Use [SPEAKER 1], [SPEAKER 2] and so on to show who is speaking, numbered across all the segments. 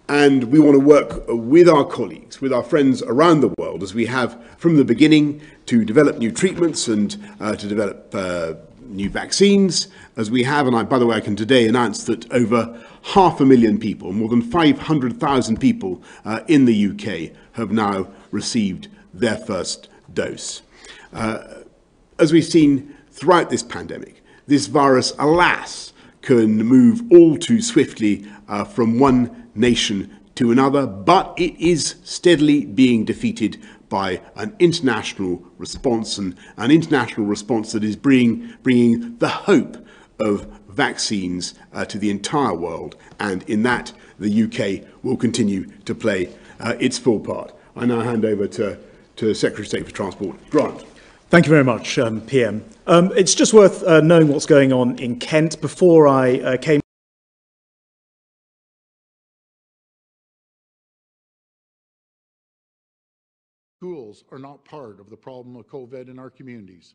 [SPEAKER 1] And we want to work with our colleagues, with our friends around the world, as we have from the beginning, to develop new treatments and to develop new vaccines, as we have. And by the way, I can today announce that over 500,000 people, more than 500,000 people in the UK have now received their first dose. As we've seen throughout this pandemic, this virus, alas, can move all too swiftly from one nation to another, but it is steadily being defeated by an international response, and an international response that is bringing the hope of vaccines to the entire world. And in that, the UK will continue to play its full part. I now hand over to Secretary of State for Transport, Grant.
[SPEAKER 2] Thank you very much, PM. It's just worth knowing what's going on in Kent. Before I came
[SPEAKER 3] Schools are not part of the problem of COVID in our communities,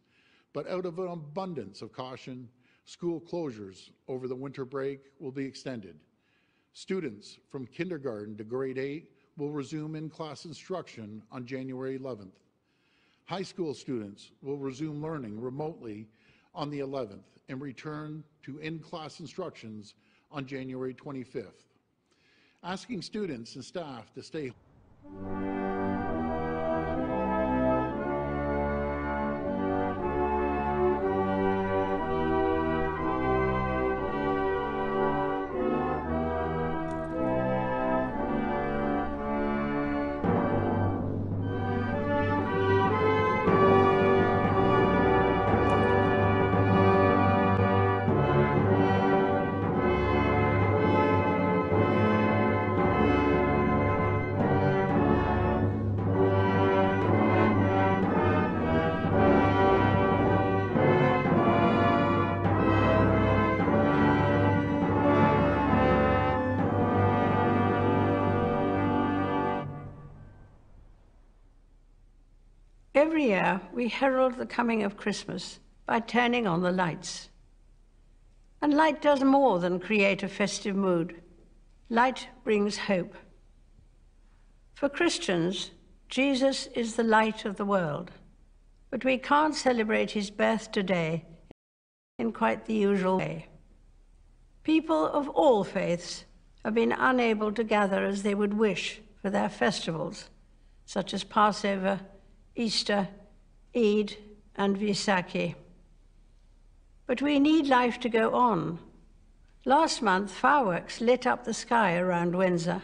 [SPEAKER 3] but out of an abundance of caution, school closures over the winter break will be extended. Students from kindergarten to grade 8 will resume in-class instruction on January 11th. High school students will resume learning remotely on the 11th and return to in-class instructions on January 25th. Asking students and staff to stay
[SPEAKER 4] Every year, we herald the coming of Christmas by turning on the lights. And light does more than create a festive mood. Light brings hope. For Christians, Jesus is the light of the world, but we can't celebrate his birth today in quite the usual way. People of all faiths have been unable to gather as they would wish for their festivals, such as Passover, Easter, Eid, and Vaisakhi. But we need life to go on. Last month, fireworks lit up the sky around Windsor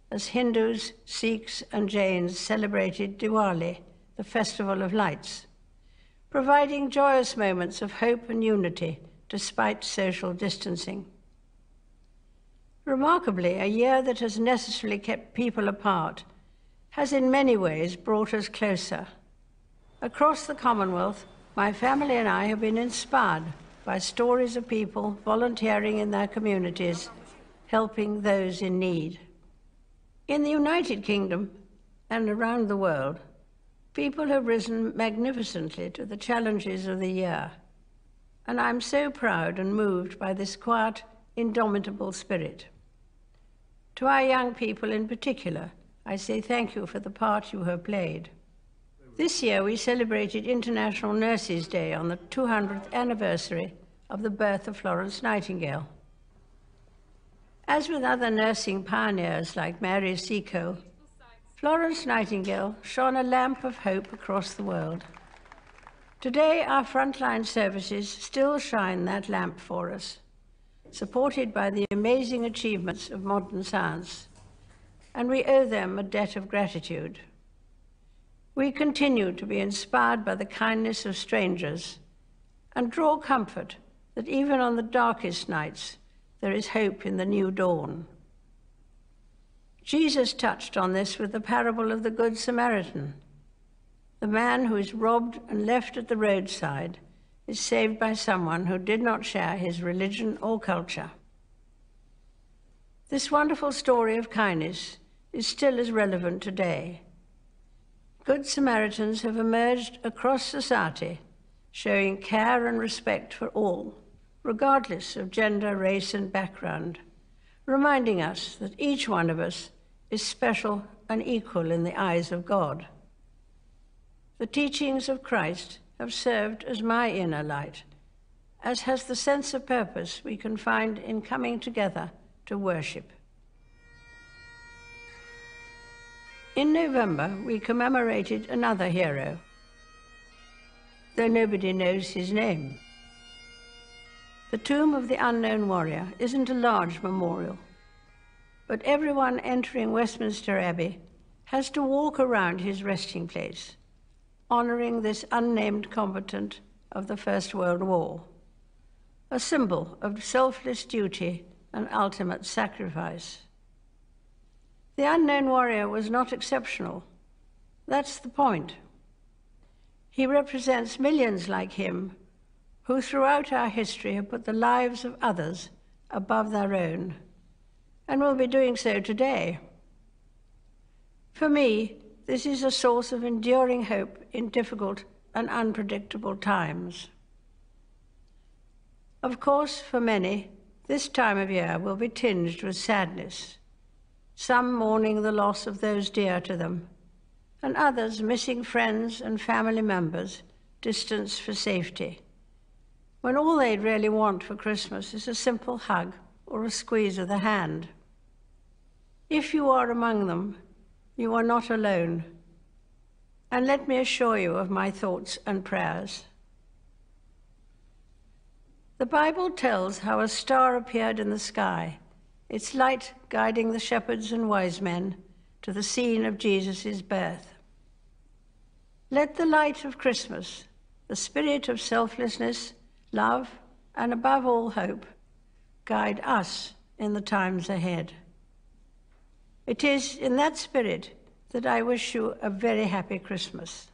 [SPEAKER 4] as Hindus, Sikhs, and Jains celebrated Diwali, the Festival of Lights, providing joyous moments of hope and unity despite social distancing. Remarkably, a year that has necessarily kept people apart has in many ways brought us closer. Across the Commonwealth, my family and I have been inspired by stories of people volunteering in their communities, helping those in need. In the United Kingdom and around the world, people have risen magnificently to the challenges of the year, and I'm so proud and moved by this quiet, indomitable spirit. To our young people in particular, I say thank you for the part you have played. This year we celebrated International Nurses' Day on the 200th anniversary of the birth of Florence Nightingale. As with other nursing pioneers like Mary Seacole, Florence Nightingale shone a lamp of hope across the world. Today our frontline services still shine that lamp for us, supported by the amazing achievements of modern science, and we owe them a debt of gratitude. We continue to be inspired by the kindness of strangers and draw comfort that even on the darkest nights, there is hope in the new dawn. Jesus touched on this with the parable of the Good Samaritan. The man who is robbed and left at the roadside is saved by someone who did not share his religion or culture. This wonderful story of kindness is still as relevant today. Good Samaritans have emerged across society, showing care and respect for all, regardless of gender, race, and background, reminding us that each one of us is special and equal in the eyes of God. The teachings of Christ have served as my inner light, as has the sense of purpose we can find in coming together to worship. In November, we commemorated another hero, though nobody knows his name. The tomb of the unknown warrior isn't a large memorial, but everyone entering Westminster Abbey has to walk around his resting place, honouring this unnamed combatant of the First World War, a symbol of selfless duty and ultimate sacrifice. The unknown warrior was not exceptional. That's the point. He represents millions like him who throughout our history have put the lives of others above their own, and will be doing so today. For me, this is a source of enduring hope in difficult and unpredictable times. Of course, for many, this time of year will be tinged with sadness, some mourning the loss of those dear to them, and others missing friends and family members distanced for safety, when all they'd really want for Christmas is a simple hug or a squeeze of the hand. If you are among them, you are not alone, and let me assure you of my thoughts and prayers. The Bible tells how a star appeared in the sky, its light guiding the shepherds and wise men to the scene of Jesus' birth. Let the light of Christmas, the spirit of selflessness, love, and above all hope, guide us in the times ahead. It is in that spirit that I wish you a very happy Christmas.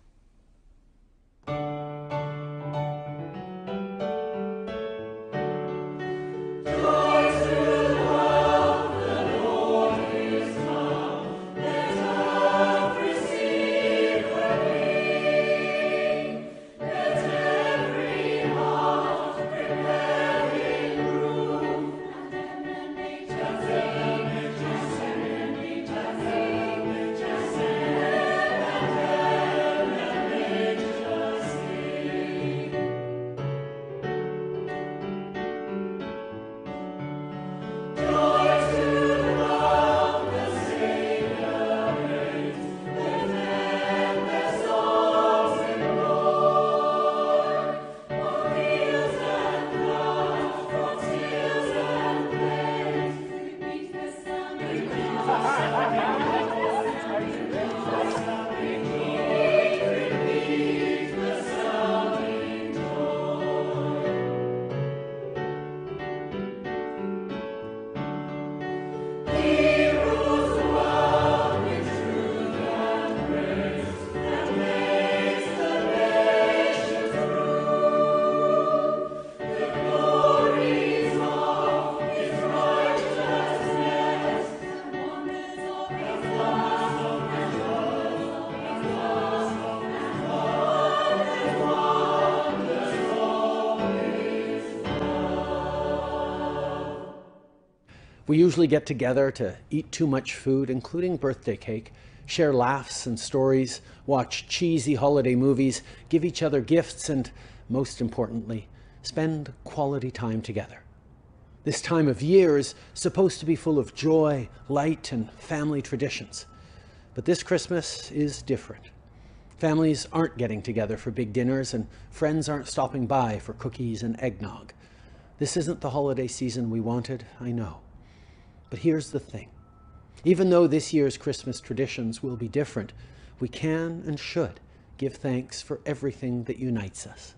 [SPEAKER 5] We usually get together to eat too much food, including birthday cake, share laughs and stories, watch cheesy holiday movies, give each other gifts, and most importantly, spend quality time together. This time of year is supposed to be full of joy, light, and family traditions. But this Christmas is different. Families aren't getting together for big dinners, and friends aren't stopping by for cookies and eggnog. This isn't the holiday season we wanted, I know. But here's the thing. Even though this year's Christmas traditions will be different, we can and should give thanks for everything that unites us.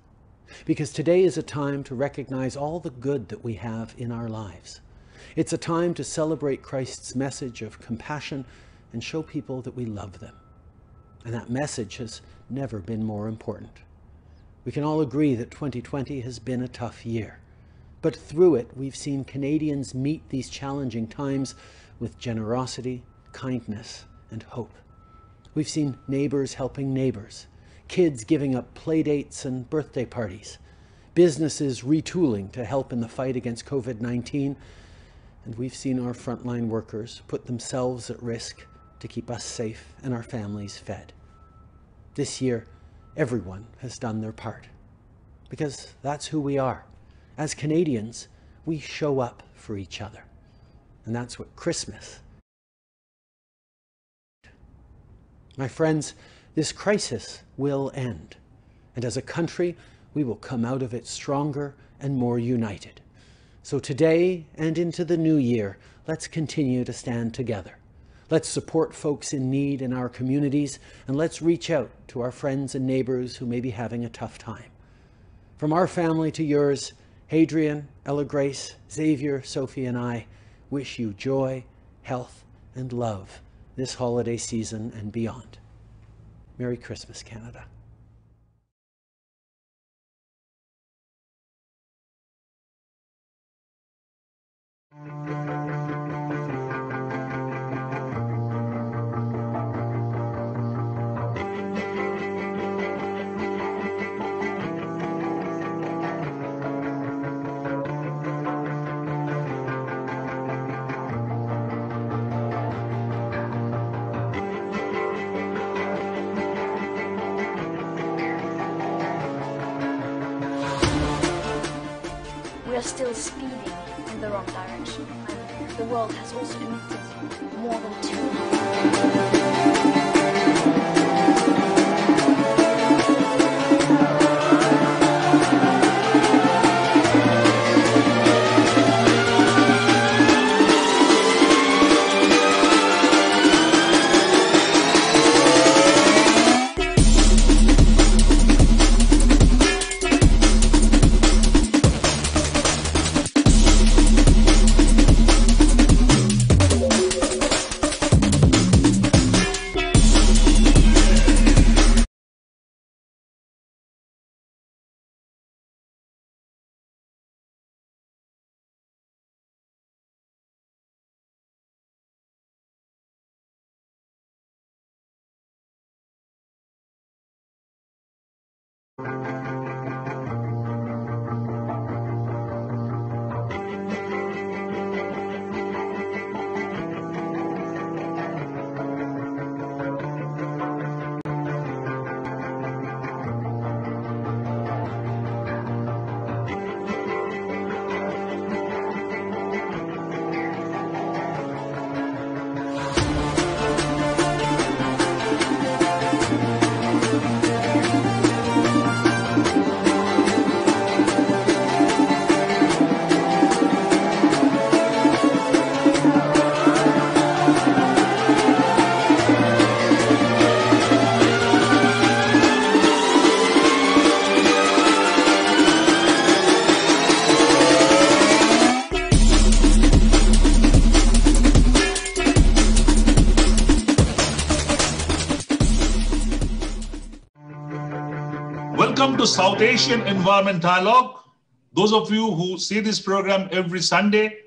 [SPEAKER 5] Because today is a time to recognize all the good that we have in our lives. It's a time to celebrate Christ's message of compassion and show people that we love them. And that message has never been more important. We can all agree that 2020 has been a tough year. But through it, we've seen Canadians meet these challenging times with generosity, kindness, and hope. We've seen neighbors helping neighbors, kids giving up play dates and birthday parties, businesses retooling to help in the fight against COVID-19, and we've seen our frontline workers put themselves at risk to keep us safe and our families fed. This year, everyone has done their part, because that's who we are. As Canadians, we show up for each other, and that's what Christmas. My friends, this crisis will end, and as a country, we will come out of it stronger and more united. So today and into the new year, let's continue to stand together. Let's support folks in need in our communities, and let's reach out to our friends and neighbors who may be having a tough time. From our family to yours, Hadrian, Ella Grace, Xavier, Sophie, and I wish you joy, health, and love this holiday season and beyond. Merry Christmas, Canada.
[SPEAKER 6] We are still speeding in the wrong direction, and the world has also emitted more than 200.
[SPEAKER 7] Welcome to South Asian Environment Dialogue. Those of you who see this program every Sunday,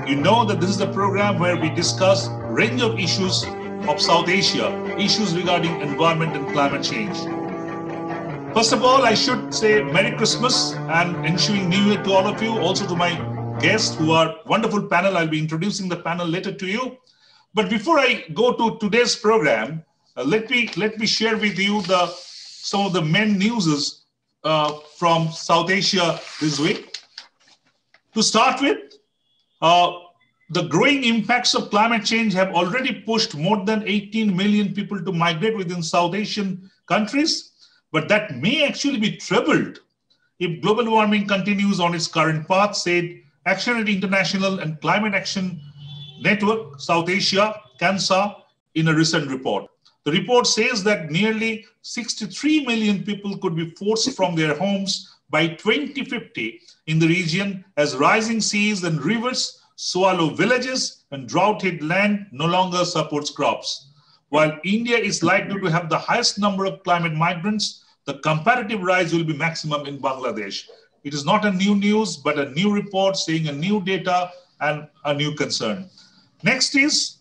[SPEAKER 7] you know that this is a program where we discuss a range of issues of South Asia, issues regarding environment and climate change. First of all, I should say Merry Christmas and ensuing New Year to all of you, also to my guests who are wonderful panel. I'll be introducing the panel later to you. But before I go to today's program, let me share with you some of the main news from South Asia this week. To start with, the growing impacts of climate change have already pushed more than 18 million people to migrate within South Asian countries, but that may actually be trebled if global warming continues on its current path, said Action Aid International and Climate Action Network South Asia, CANSA, in a recent report. The report says that nearly 63 million people could be forced from their homes by 2050 in the region as rising seas and rivers swallow villages and drought-hit land no longer supports crops. While India is likely to have the highest number of climate migrants, the comparative rise will be maximum in Bangladesh. It is not a new news, but a new report saying a new data and a new concern. Next is,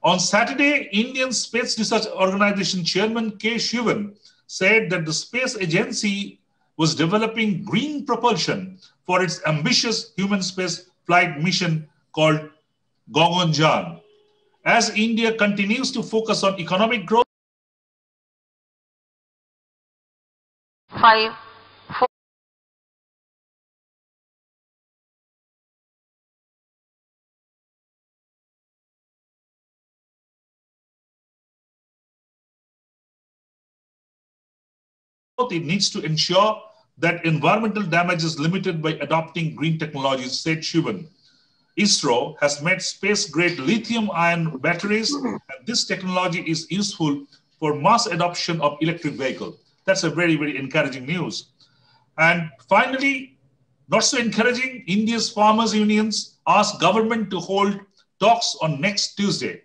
[SPEAKER 7] on Saturday, Indian Space Research Organization Chairman K. Shivan said that the space agency was developing green propulsion for its ambitious human space flight mission called Gaganyaan. As India continues to focus on economic growth,
[SPEAKER 8] 5, 4,
[SPEAKER 7] it needs to ensure that environmental damage is limited by adopting green technologies, said Shivan. ISRO has made space-grade lithium-ion batteries, and this technology is useful for mass adoption of electric vehicles. That's a very, very encouraging news. And finally, not so encouraging, India's farmers' unions asked government to hold talks on next Tuesday.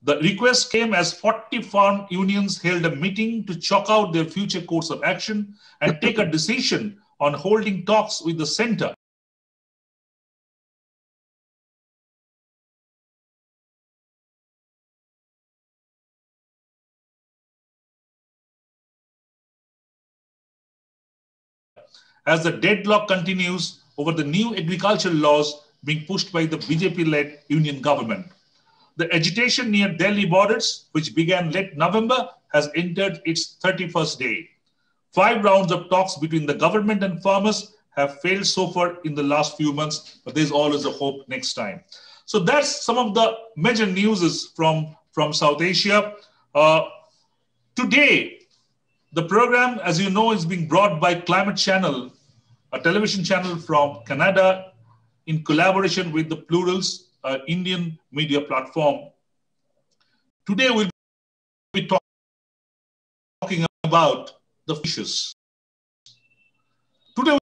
[SPEAKER 7] The request came as 40 farm unions held a meeting to chalk out their future course of action and take a decision on holding talks with the center. As the deadlock continues over the new agricultural laws being pushed by the BJP-led union government. The agitation near Delhi borders, which began late November, has entered its 31st day. 5 rounds of talks between the government and farmers have failed so far in the last few months, but there's always a hope next time. So that's some of the major news from South Asia. Today, the program, as you know, is being brought by Climate Channel, a television channel from Canada, in collaboration with the Plurals, Indian media platform. Today we'll be talking about the fishes. Today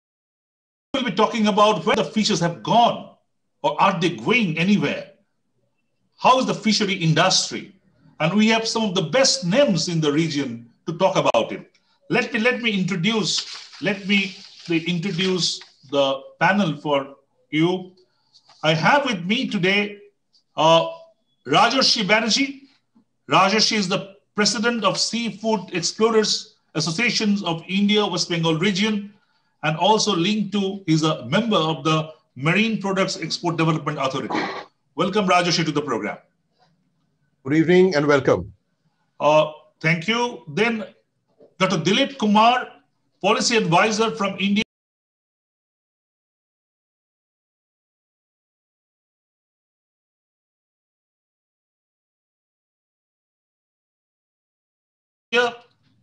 [SPEAKER 7] we'll be talking about where the fishes have gone, or are they going anywhere? How is the fishery industry? And we have some of the best names in the region to talk about it. Let me introduce the panel for you. I have with me today Rajarshi Banerjee. Rajarshi is the President of Seafood Explorers Associations of India, West Bengal region, and also linked to, he's a member of the Marine Products Export Development Authority. Welcome, Rajarshi, to the program.
[SPEAKER 9] Good evening and welcome.
[SPEAKER 7] Thank you. Then Dr. Dilip Kumar, Policy Advisor from India.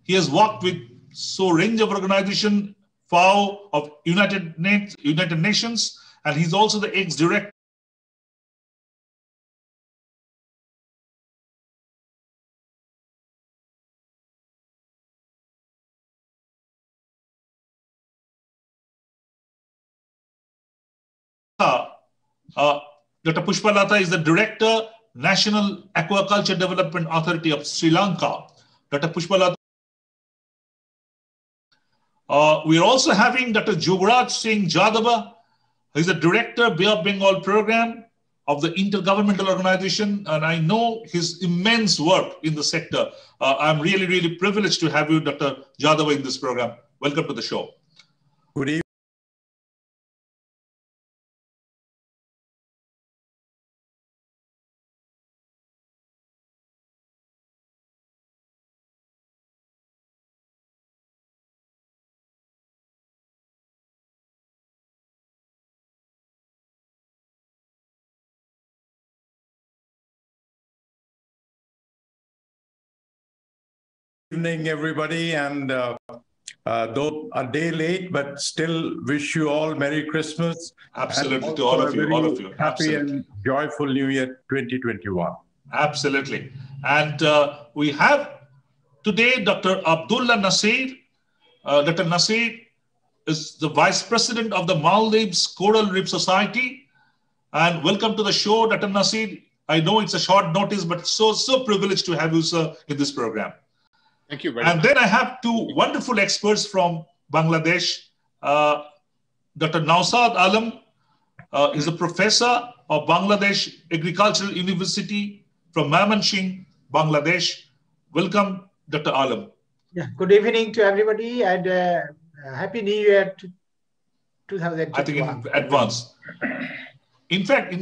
[SPEAKER 7] He has worked with range of organizations, FAO of United Nations, and he's also the ex-director Dr. Pushpalatha is the Director, National Aquaculture Development Authority of Sri Lanka. Dr. Pushpalatha. We are also having Dr. Yuvraj Singh Yadava. He's the Director, Bay of Bengal Program of the Intergovernmental Organization, and I know his immense work in the sector. I'm really, really privileged to have you, Dr. Yadava, in this program. Welcome to the show.
[SPEAKER 9] Good evening. Evening, everybody, and though a day late, but still wish you all Merry Christmas.
[SPEAKER 7] Absolutely, to all of you.
[SPEAKER 9] Happy and joyful New Year 2021.
[SPEAKER 7] Absolutely. And we have today Dr. Abdullah Naseer. Dr. Naseer is the Vice President of the Maldives Coral Reef Society. And welcome to the show, Dr. Naseer. I know it's a short notice, but so privileged to have you, sir, in this program.
[SPEAKER 1] Thank you very much.
[SPEAKER 7] And then I have 2 wonderful experts from Bangladesh. Dr. Nowsad Alam is a professor of Bangladesh Agricultural University from Mymensingh, Bangladesh. Welcome, Dr. Alam.
[SPEAKER 10] Yeah, good evening to everybody, and
[SPEAKER 8] Happy New Year to 2021.
[SPEAKER 7] I think in advance. In fact,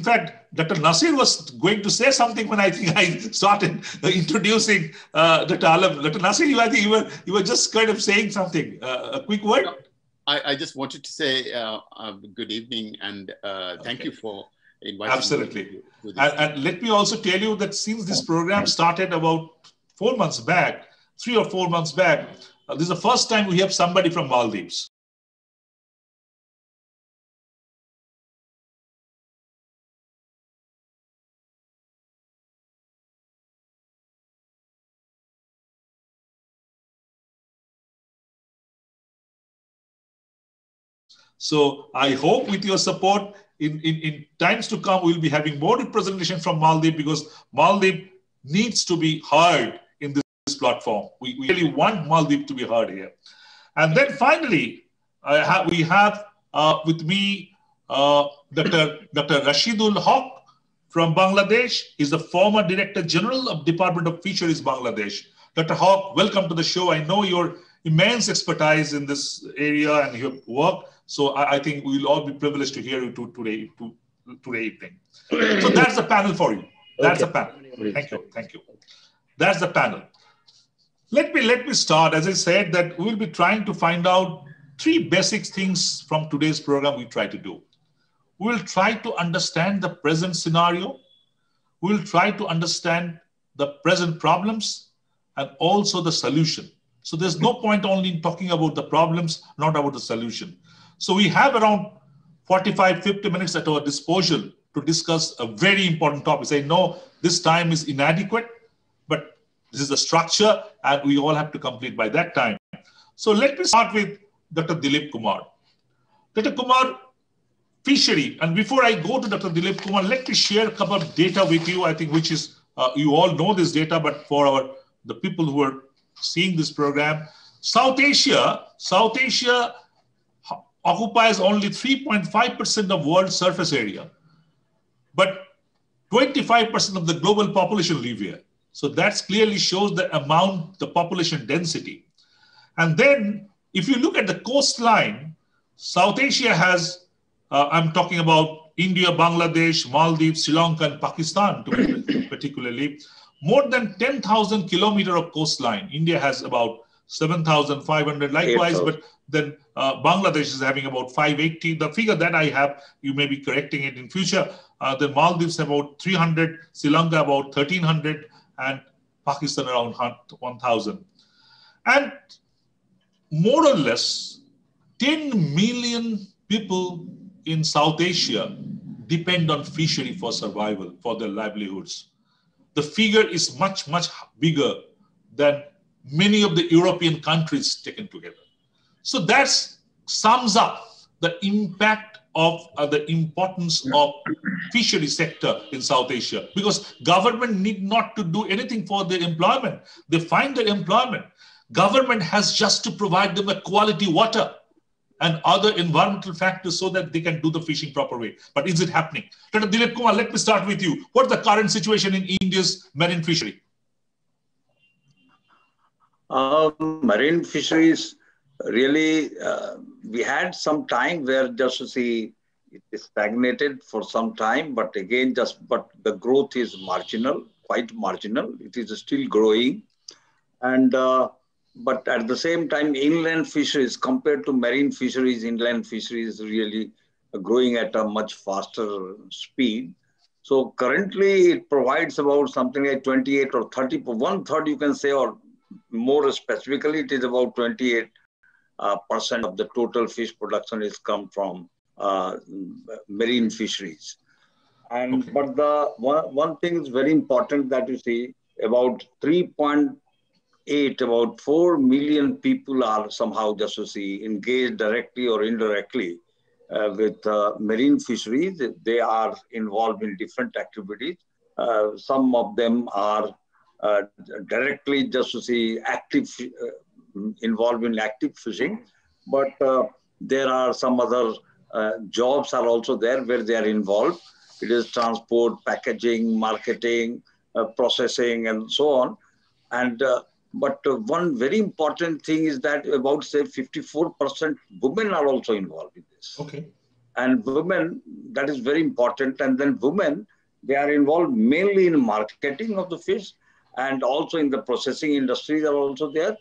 [SPEAKER 7] Dr. Naseer was going to say something when I think I started introducing Dr. Alam. Dr. Naseer, I think you were just kind of saying something. A quick word?
[SPEAKER 10] I just wanted to say good evening and thank you for inviting
[SPEAKER 7] Absolutely.
[SPEAKER 10] me. Absolutely.
[SPEAKER 7] And let me also tell you that since this program started about 4 months back, 3 or 4 months back, this is the first time we have somebody from Maldives. So I hope with your support, in times to come, we'll be having more representation from Maldives because Maldives needs to be heard in this platform. We really want Maldives to be heard here. And then finally, we have with me Dr. Rashidul Haque from Bangladesh. He's the former Director General of Department of Fisheries, Bangladesh. Dr. Haque, welcome to the show. I know your immense expertise in this area and your work. So I think we'll all be privileged to hear you today evening. So that's the panel for you. That's the panel. Thank you. That's the panel. Let me start. As I said, that we'll be trying to find out 3 basic things from today's program we try to do. We'll try to understand the present scenario. We'll try to understand the present problems and also the solution. So there's no point only in talking about the problems, not about the solution. So we have around 45, 50 minutes at our disposal to discuss a very important topic. I know this time is inadequate, but this is the structure and we all have to complete by that time. So let me start with Dr. Dilip Kumar. Dr. Kumar, fishery. And before I go to Dr. Dilip Kumar, let me share a couple of data with you, I think, which is, you all know this data, but for the people who are seeing this program, South Asia occupies only 3.5% of world surface area, but 25% of the global population live here. So that clearly shows the amount, the population density. And then if you look at the coastline, South Asia has, I'm talking about India, Bangladesh, Maldives, Sri Lanka, and Pakistan particularly, more than 10,000 kilometers of coastline. India has about 7,500 likewise, but then Bangladesh is having about 580. The figure that I have, you may be correcting it in future. The Maldives about 300, Sri Lanka about 1,300, and Pakistan around 1,000. And more or less 10 million people in South Asia depend on fishery for survival, for their livelihoods. The figure is much, much bigger than many of the European countries taken together. So that sums up the impact of the importance of fishery sector in South Asia, because government need not to do anything for their employment. They find their employment. Government has just to provide them a quality water and other environmental factors so that they can do the fishing proper way. But is it happening? Dr. Dilip Kumar, let me start with you. What's the current situation in India's marine fishery?
[SPEAKER 11] Marine fisheries, really, we had some time where just to see it stagnated for some time, but again, but the growth is marginal, quite marginal. It is still growing. And, but at the same time, inland fisheries compared to marine fisheries, inland fisheries really growing at a much faster speed. So currently it provides about something like 28 or 30, 1/3 you can say, or more specifically, it is about 28% of the total fish production is come from marine fisheries. And but the one thing is very important that you see, about 3.8, about 4 million people are somehow just to see engaged directly or indirectly with marine fisheries. They are involved in different activities. Some of them are directly just to see active, involved in active fishing, but there are some other jobs are also there where they are involved. It is transport, packaging, marketing, processing, and so on. And But one very important thing is that about, say, 54% women are also involved in this.
[SPEAKER 7] Okay.
[SPEAKER 11] And women, that is very important. And then women, they are involved mainly in marketing of the fish and also in the processing industry. They are also there.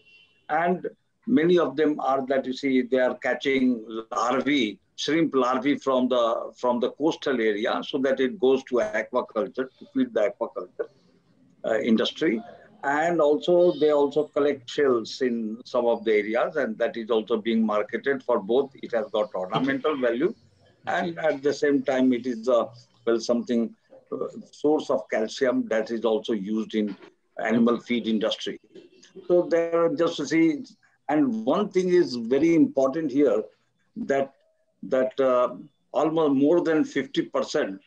[SPEAKER 11] And many of them are that, you see, they are catching larvae, shrimp larvae from the coastal area so that it goes to aquaculture, to feed the aquaculture industry. And also, they also collect shells in some of the areas, and that is also being marketed for both. It has got ornamental value, and at the same time, it is something source of calcium that is also used in animal feed industry. So there, just to see, and one thing is very important here, that almost more than 50%,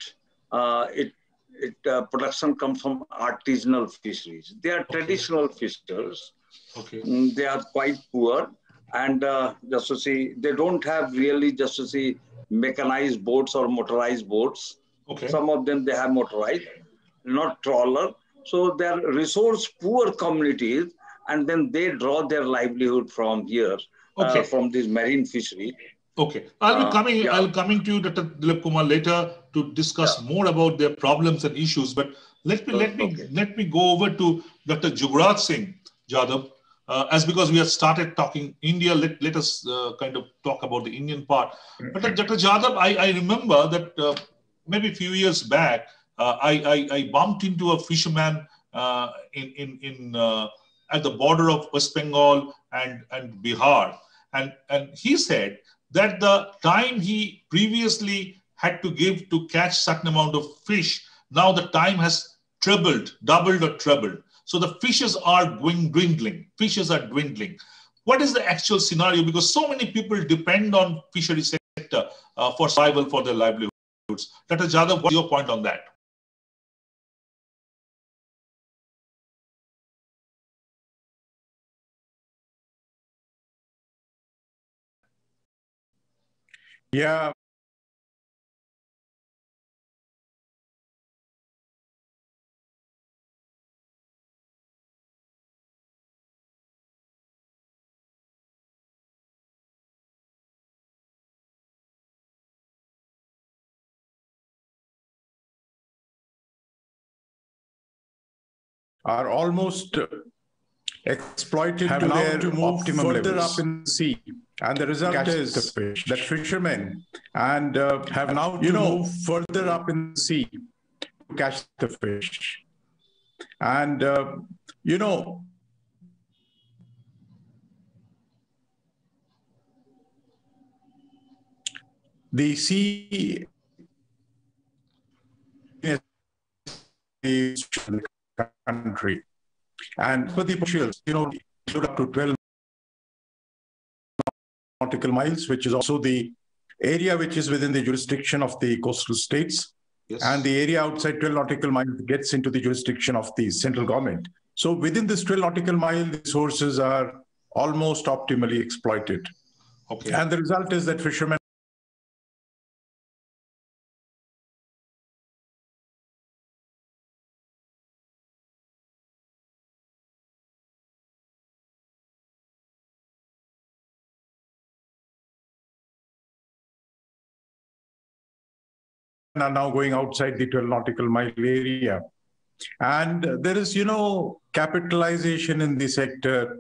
[SPEAKER 11] production comes from artisanal fisheries. They are traditional fishers.
[SPEAKER 7] Okay.
[SPEAKER 11] They are quite poor, and just to see, they don't have really, just to see, mechanized boats or motorized boats.
[SPEAKER 7] Okay.
[SPEAKER 11] Some of them, they have motorized, not trawler. So they are resource poor communities, and then they draw their livelihood from here, from this marine fishery.
[SPEAKER 7] Okay, I'll be coming to you, Dr. Dilip Kumar, later to discuss more about their problems and issues. But let me go over to Dr. Yuvraj Singh Jadhav, because we have started talking India. Let us kind of talk about the Indian part. But Dr. Jadhav, I remember that maybe a few years back, I bumped into a fisherman at the border of West Bengal and Bihar, and he said that the time he previously had to give to catch certain amount of fish, now the time has doubled or trebled. So the fishes are dwindling. Fishes are dwindling. What is the actual scenario? Because so many people depend on fishery sector for survival, for their livelihoods. Dr. Jadhav, what's your point on that?
[SPEAKER 9] Yeah. Are almost exploited to their optimum further levels. Up in the sea. And the result is that fishermen have now to move further up in the sea to catch the fish. And, the sea is the country. And for the partials, up to 12 nautical miles, which is also the area which is within the jurisdiction of the coastal states. Yes. And the area outside 12 nautical miles gets into the jurisdiction of the central government. So within this 12 nautical mile, the resources are almost optimally exploited. Okay. And the result is that fishermen are now going outside the 12 nautical mile area. And there is, capitalization in the sector.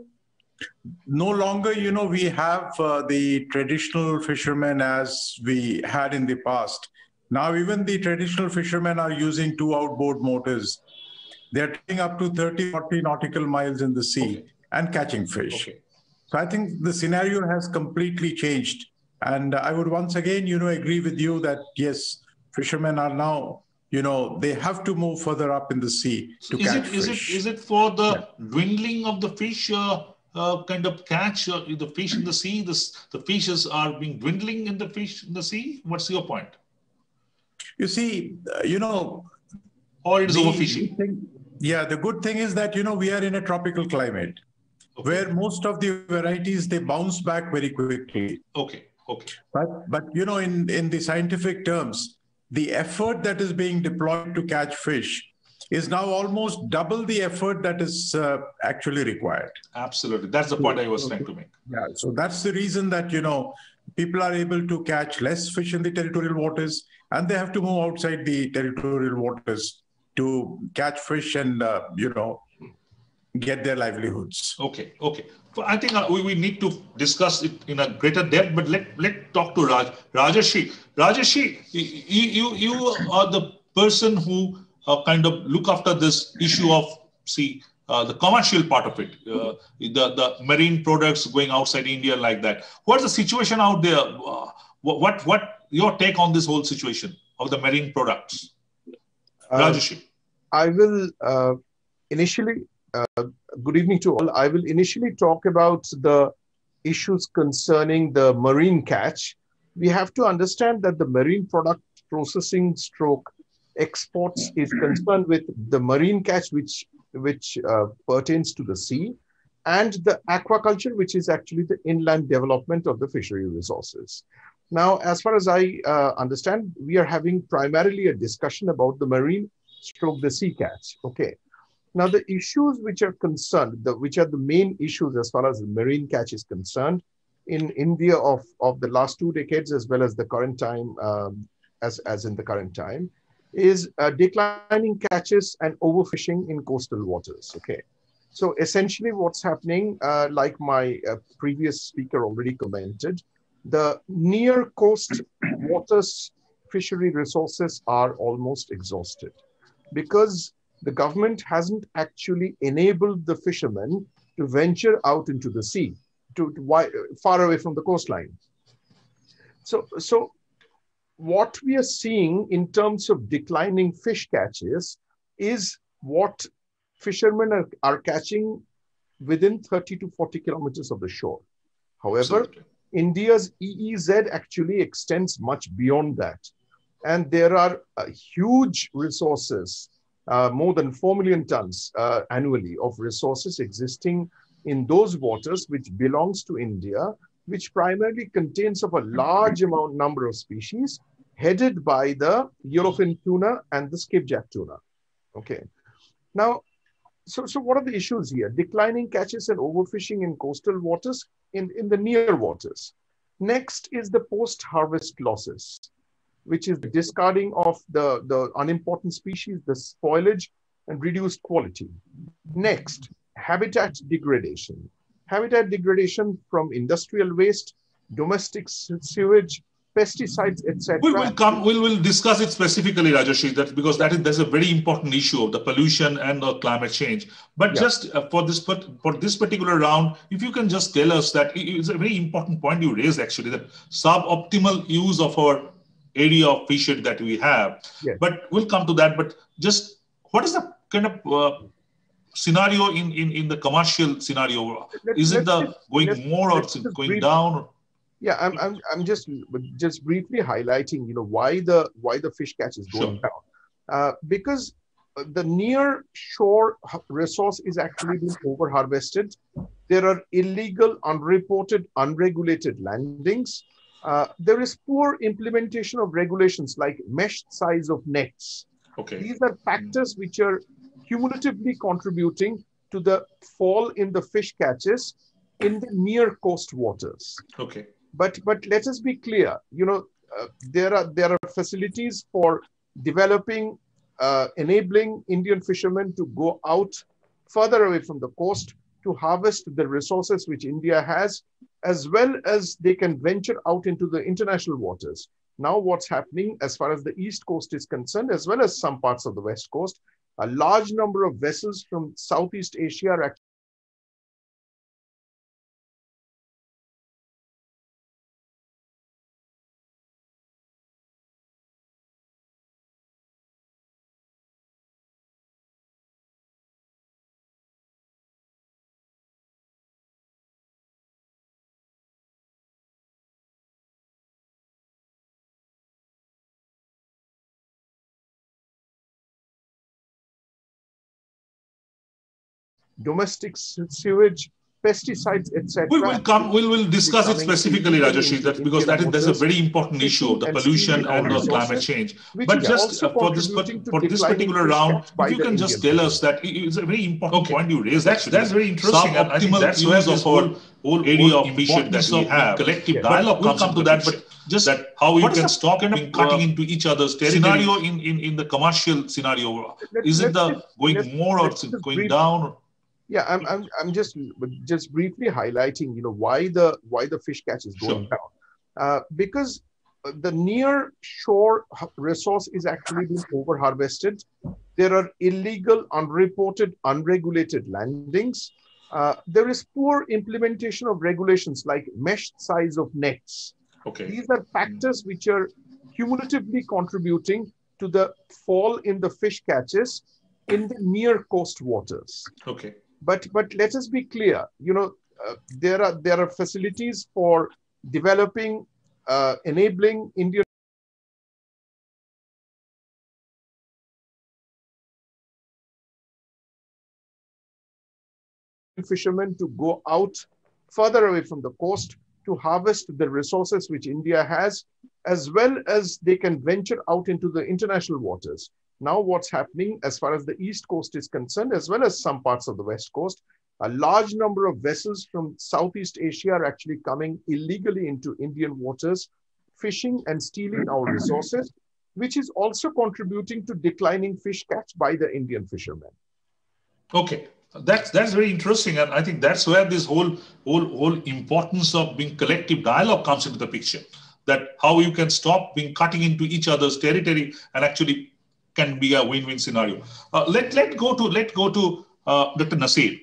[SPEAKER 9] No longer, we have the traditional fishermen as we had in the past. Now, even the traditional fishermen are using 2 outboard motors. They're taking up to 30, 40 nautical miles in the sea and catching fish. Okay. So I think the scenario has completely changed. And I would once again, agree with you that, yes, fishermen are now, they have to move further up in the sea to catch fish.
[SPEAKER 7] Is it for the dwindling of the fish kind of catch the fish in the sea? The fishes are being dwindling in the fish in the sea? What's your point?
[SPEAKER 9] You see,
[SPEAKER 7] or it is overfishing.
[SPEAKER 9] The good thing is that, we are in a tropical climate where most of the varieties, they bounce back very quickly.
[SPEAKER 7] Okay.
[SPEAKER 9] But in the scientific terms, the effort that is being deployed to catch fish is now almost double the effort that is actually required.
[SPEAKER 7] Absolutely. That's the point I was trying to make.
[SPEAKER 9] Yeah, so that's the reason that, people are able to catch less fish in the territorial waters, and they have to move outside the territorial waters to catch fish and, get their livelihoods.
[SPEAKER 7] Okay. So I think we need to discuss it in a greater depth, but let talk to Rajarshi. Rajarshi, you are the person who kind of look after this issue of the commercial part of it, the marine products going outside India like that. What's the situation out there? What your take on this whole situation of the marine products? Rajarshi.
[SPEAKER 12] I will initially, good evening to all. I will initially talk about the issues concerning the marine catch. We have to understand that the marine product processing stroke exports is concerned with the marine catch, which pertains to the sea, and the aquaculture, which is actually the inland development of the fishery resources. Now, as far as I understand, we are having primarily a discussion about the marine stroke the sea catch. Okay. Now, the issues which are concerned, which are the main issues as far as the marine catch is concerned in India of the last 2 decades, as well as the current time, as in the current time, is declining catches and overfishing in coastal waters. Okay. So essentially what's happening, like my previous speaker already commented, the near coast waters fishery resources are almost exhausted because the government hasn't actually enabled the fishermen to venture out into the sea, far away from the coastline. So what we are seeing in terms of declining fish catches is what fishermen are catching within 30 to 40 kilometers of the shore. However, absolutely, India's EEZ actually extends much beyond that. And there are huge resources, more than 4 million tons annually of resources existing in those waters, which belongs to India, which primarily contains of a large number of species headed by the yellowfin tuna and the skipjack tuna. Okay. Now, so what are the issues here? Declining catches and overfishing in coastal waters, in the near waters. Next is the post-harvest losses, which is the discarding of the unimportant species, the spoilage and reduced quality. Next, habitat degradation. Habitat degradation from industrial waste, domestic sewage, pesticides, etc.
[SPEAKER 7] We will discuss it specifically, Rajarshi, because that's a very important issue of the pollution and the climate change. But yeah, just for this particular round, if you can just tell us that it's a very important point you raised actually, that suboptimal use of our area of fishery that we have. Yes. But we'll come to that. But just what is the kind of scenario in the commercial scenario? Is it going more or going down?
[SPEAKER 12] Yeah, I'm just briefly highlighting, why the fish catch is going down. Because the near shore resource is actually being over harvested. There are illegal, unreported, unregulated landings. There is poor implementation of regulations like mesh size of nets.
[SPEAKER 7] Okay.
[SPEAKER 12] These are factors which are cumulatively contributing to the fall in the fish catches in the near coast waters.
[SPEAKER 7] Okay.
[SPEAKER 12] But let us be clear, there are facilities for developing, enabling Indian fishermen to go out further away from the coast to harvest the resources which India has, as well as they can venture out into the international waters. Now what's happening as far as the East Coast is concerned, as well as some parts of the West Coast, a large number of vessels from Southeast Asia are actually domestic sewage, pesticides, etc.
[SPEAKER 7] We'll discuss it specifically, Rajarshi, because there's a very important issue, the pollution and the climate change. But just for this particular round, if you can just tell us that it's a very important point you raised. That's very interesting, and I think that's where this whole area of vision that we have, collective dialogue comes into that. But just that how you can stop cutting into each other's territory. Scenario in the commercial scenario, is it going more or going down?
[SPEAKER 12] Yeah, I'm just briefly highlighting, why the fish catch is going down, because the near shore resource is actually being over harvested. There are illegal, unreported, unregulated landings. There is poor implementation of regulations like mesh size of nets.
[SPEAKER 7] Okay.
[SPEAKER 12] These are factors which are cumulatively contributing to the fall in the fish catches in the near coast waters.
[SPEAKER 7] Okay.
[SPEAKER 12] But let us be clear, there are facilities for developing, enabling Indian fishermen to go out further away from the coast to harvest the resources which India has, as well as they can venture out into the international waters. Now what's happening as far as the East Coast is concerned, as well as some parts of the West Coast, a large number of vessels from Southeast Asia are actually coming illegally into Indian waters, fishing and stealing our resources, which is also contributing to declining fish catch by the Indian fishermen.
[SPEAKER 7] Okay. That's very interesting, and I think that's where this whole importance of being collective dialogue comes into the picture. That how you can stop cutting into each other's territory and actually can be a win-win scenario. Let go to Dr. Naseer.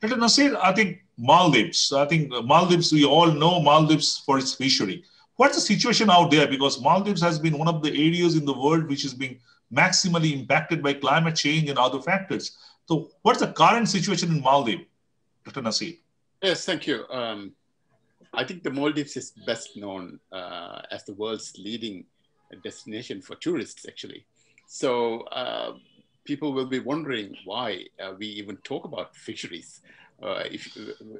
[SPEAKER 7] Dr. Naseer, I think Maldives. We all know Maldives for its fishery. What's the situation out there? Because Maldives has been one of the areas in the world which is being maximally impacted by climate change and other factors. So what's the current situation in Maldives, Dr. Naseer?
[SPEAKER 10] Yes, thank you. I think the Maldives is best known as the world's leading destination for tourists, actually. So people will be wondering why we even talk about fisheries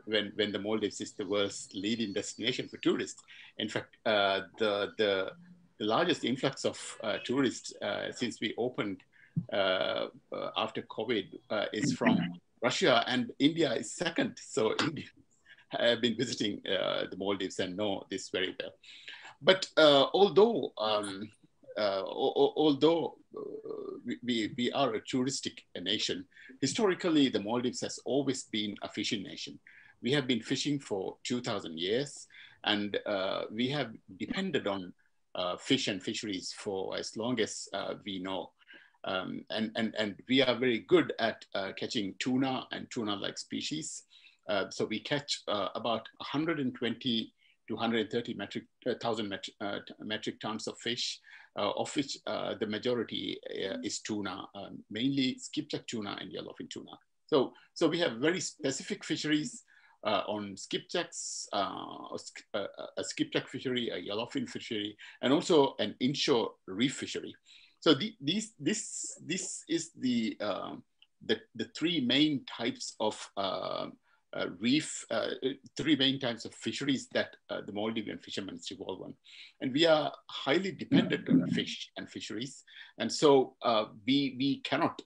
[SPEAKER 10] when the Maldives is the world's leading destination for tourists. In fact, the largest influx of tourists since we opened after COVID is from Russia, and India is second. So India have been visiting the Maldives and know this very well. But although we are a touristic nation, historically the Maldives has always been a fishing nation. We have been fishing for 2,000 years, and we have depended on fish and fisheries for as long as we know. And we are very good at catching tuna and tuna-like species. So we catch about 120 to 130,000 metric tons of fish, of which the majority is tuna, mainly skipjack tuna and yellowfin tuna. So we have very specific fisheries on skipjacks, a skipjack fishery, a yellowfin fishery, and also an inshore reef fishery. So this is the three main types of reef, three main types of fisheries that the Maldivian fishermen revolve on. And we are highly dependent on fish and fisheries. And so we cannot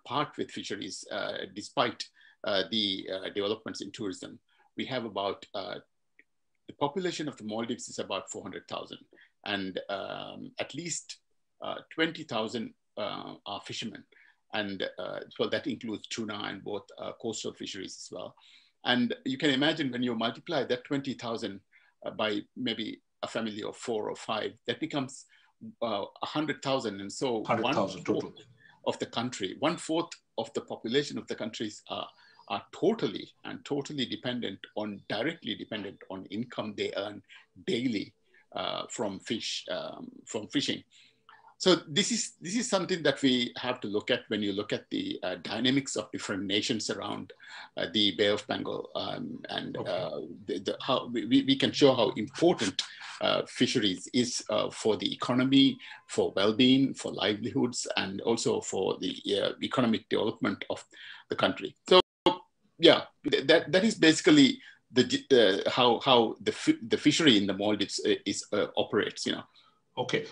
[SPEAKER 10] part with fisheries despite the developments in tourism. We have about, the population of the Maldives is about 400,000. And at least 20,000 are fishermen. And well, that includes tuna and both coastal fisheries as well. And you can imagine when you multiply that 20,000 by maybe a family of 4 or 5, that becomes 100,000. And so 1/4 total of the country, 1/4 of the population of the countries are totally directly dependent on income they earn daily from fishing. So this is something that we have to look at when you look at the dynamics of different nations around the Bay of Bengal, and how we can show how important fisheries is for the economy, for well-being, for livelihoods, and also for the economic development of the country. So yeah, that is basically how the fishery in the Maldives operates.
[SPEAKER 7] Okay,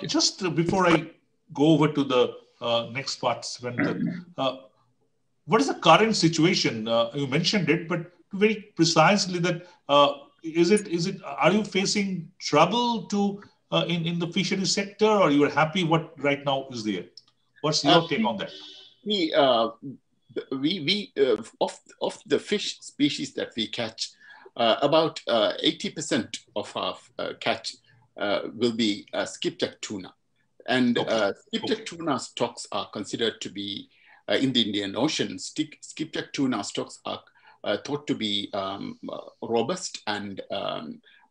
[SPEAKER 7] just before I go over to the next participant, what is the current situation? You mentioned it, but very precisely that are you facing trouble in the fishery sector, or you are happy what right now is there? What's your take on that?
[SPEAKER 10] Of the fish species that we catch, about 80% of our catch will be skipjack tuna. And skipjack tuna stocks are considered to be, in the Indian Ocean, skipjack tuna stocks are thought to be robust and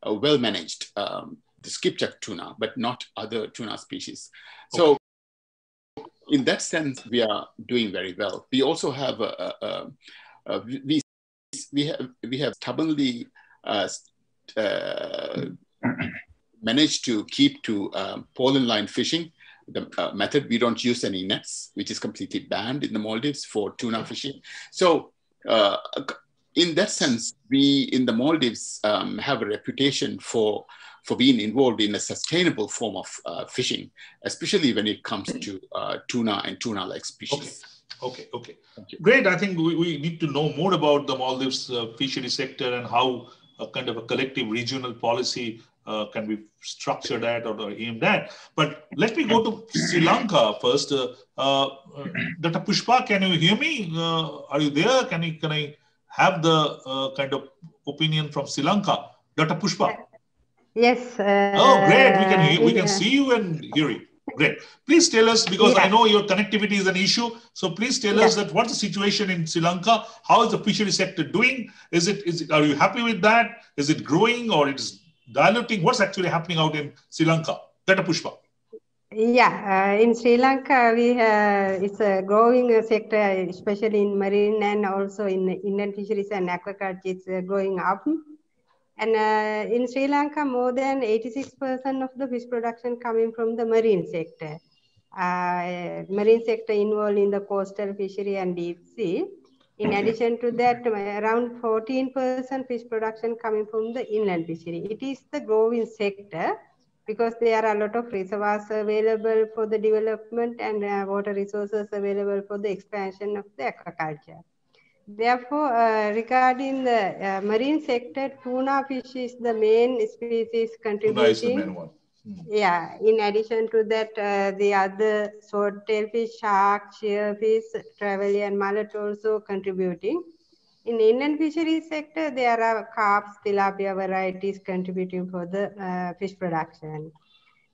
[SPEAKER 10] well managed, the skipjack tuna, but not other tuna species. So in that sense, we are doing very well. We also have we have stubbornly managed to keep to pollen line fishing. The method, we don't use any nets, which is completely banned in the Maldives for tuna fishing. So in that sense, we in the Maldives have a reputation for being involved in a sustainable form of fishing, especially when it comes to tuna and tuna-like species.
[SPEAKER 7] Okay. Great. I think we need to know more about the Maldives fishery sector and how a kind of a collective regional policy can be structured at or aimed at. But let me go to Sri Lanka first. Dr. Pushpa, can you hear me? Are you there? Can I have the kind of opinion from Sri Lanka? Dr. Pushpa?
[SPEAKER 13] Yes.
[SPEAKER 7] Oh, great. We can see you and hear you. Great. Please tell us, because I know your connectivity is an issue. So please tell us that what's the situation in Sri Lanka? How is the fishery sector doing? Are you happy with that? Is it growing or it is diluting? What's actually happening out in Sri Lanka? Dr. Pushpa.
[SPEAKER 13] Yeah, in Sri Lanka, it's a growing sector, especially in marine and also in inland fisheries and aquaculture. It's growing up. And in Sri Lanka, more than 86% of the fish production coming from the marine sector. Marine sector involved in the coastal fishery and deep sea. In addition to that, around 14% fish production coming from the inland fishery. It is the growing sector because there are a lot of reservoirs available for the development and water resources available for the expansion of the aquaculture. Therefore, regarding the marine sector, tuna fish is the main species contributing.
[SPEAKER 7] Tuna is the main one.
[SPEAKER 13] Yeah, in addition to that, the other swordtail fish, shark, shearfish, trevally and mullet also contributing. In the inland fisheries sector, there are carps, tilapia varieties contributing for the fish production.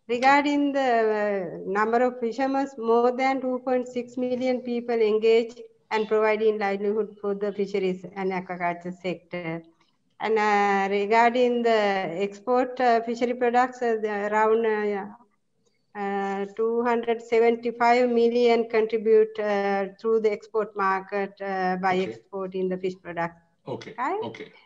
[SPEAKER 13] Regarding the number of fishermen, more than 2.6 million people engaged and providing livelihood for the fisheries and aquaculture sector. And regarding the export fishery products, around 275 million contribute through the export market by exporting the fish products.
[SPEAKER 7] Okay.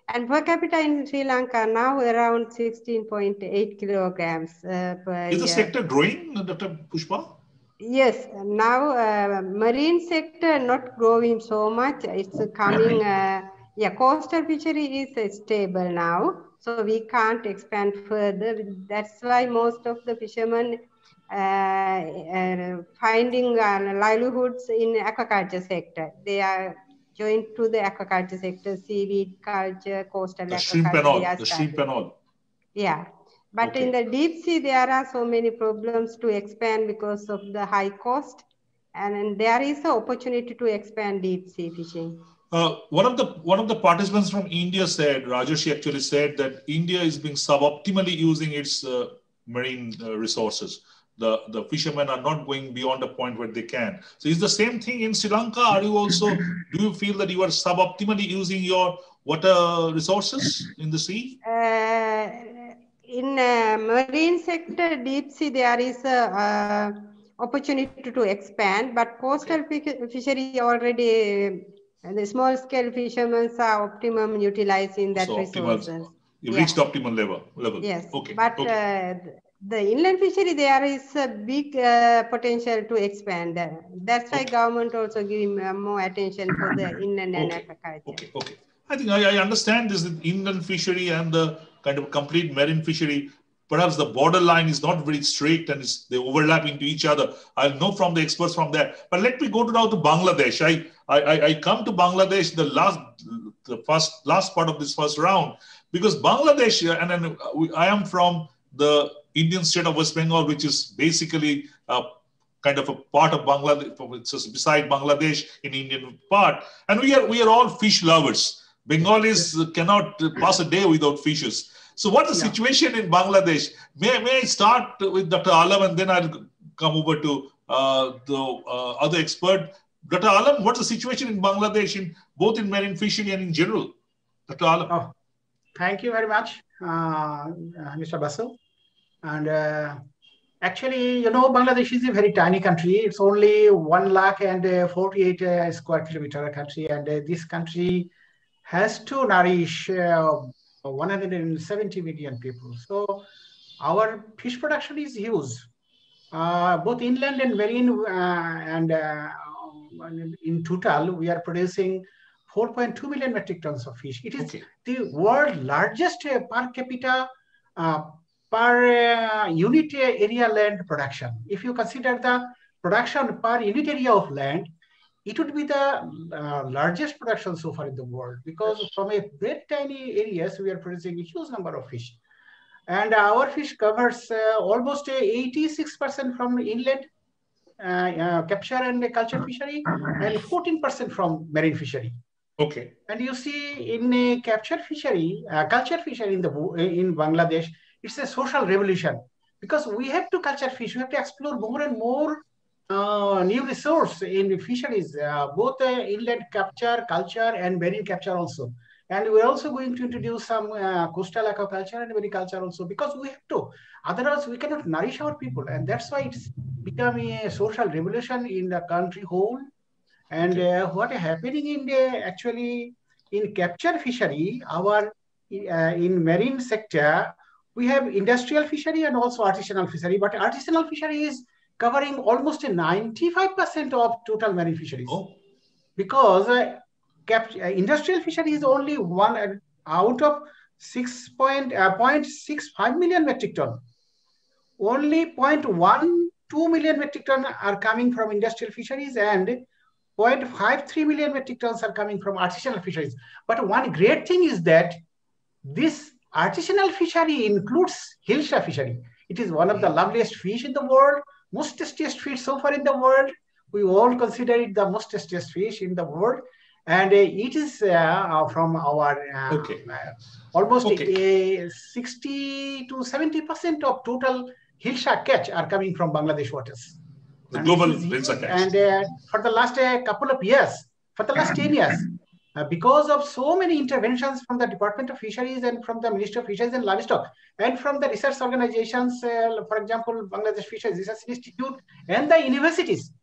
[SPEAKER 13] And per capita in Sri Lanka now around 16.8 kilograms per year.
[SPEAKER 7] Is the sector growing, Dr. Pushpa?
[SPEAKER 13] Yes, now marine sector not growing so much. It's coming, coastal fishery is stable now. So we can't expand further. That's why most of the fishermen finding livelihoods in aquaculture sector. They are joined to the aquaculture sector, seaweed culture, coastal aquaculture.
[SPEAKER 7] Shrimp and all.
[SPEAKER 13] Yeah. But in the deep sea, there are so many problems to expand because of the high cost. And there is an opportunity to expand deep sea fishing.
[SPEAKER 7] One of the participants from India said, Rajarshi actually said that India is being suboptimally using its marine resources. The fishermen are not going beyond a point where they can. So is the same thing in Sri Lanka? Do you feel that you are suboptimally using your water resources in the sea?
[SPEAKER 13] In marine sector, deep sea, there is a opportunity to expand, but coastal fishery already, the small scale fishermen are optimum utilizing that resources.
[SPEAKER 7] You've reached optimal level.
[SPEAKER 13] Yes.
[SPEAKER 7] Okay.
[SPEAKER 13] But the inland fishery, there is a big potential to expand. That's why government also giving more attention for the inland and aquaculture.
[SPEAKER 7] Okay. I think I understand this inland fishery and the kind of complete marine fishery. Perhaps the borderline is not very strict and they overlap into each other. I'll know from the experts from there. But let me go now to Bangladesh. I come to Bangladesh the last part of this first round because Bangladesh, and then I am from the Indian state of West Bengal, which is basically kind of a part of Bangladesh, it's just beside Bangladesh in Indian part, and we are all fish lovers. Bengalis cannot pass a day without fishes. So what's the situation in Bangladesh? May I start with Dr. Alam and then I'll come over to the other expert. Dr. Alam, what's the situation in Bangladesh, both in marine fishery and in general? Dr. Alam.
[SPEAKER 8] Oh, thank you very much, Mr. Basu. And actually, Bangladesh is a very tiny country. It's only 148 square kilometer country, and this country has to nourish 170 million people. So our fish production is huge, both inland and marine, and in total we are producing 4.2 million metric tons of fish. It is the world's largest per capita per unit area land production. If you consider the production per unit area of land, it would be the largest production so far in the world, because from a very tiny areas, we are producing a huge number of fish. And our fish covers almost 86% from inland capture and culture fishery, and 14% from marine fishery.
[SPEAKER 7] Okay.
[SPEAKER 8] And you see in a capture fishery, culture fishery in Bangladesh, it's a social revolution, because we have to culture fish. We have to explore more and more new resource in fisheries, both inland capture, culture, and marine capture also. And we're also going to introduce some coastal aquaculture and mariculture also, because we have to. Otherwise, we cannot nourish our people. And that's why it's becoming a social revolution in the country whole. And what is happening in actually in capture fishery, in marine sector, we have industrial fishery and also artisanal fishery. But artisanal fishery is covering almost 95% of total marine fisheries. Because industrial fishery is only one out of 0.65 million metric ton. Only 0.12 million metric ton are coming from industrial fisheries, and 0.53 million metric tons are coming from artisanal fisheries. But one great thing is that this artisanal fishery includes hillshire fishery. It is one of the loveliest fish in the world, most tastiest fish so far in the world. We all consider it the most tastiest fish in the world. And it is from our almost 60 to 70% of total hillshire catch are coming from Bangladesh waters.
[SPEAKER 7] The global hillshire catch.
[SPEAKER 8] And for the last couple of years, for the last 10 years, because of so many interventions from the Department of Fisheries and from the Ministry of Fisheries and Livestock, and from the research organizations, for example, Bangladesh Fisheries Research Institute and the universities,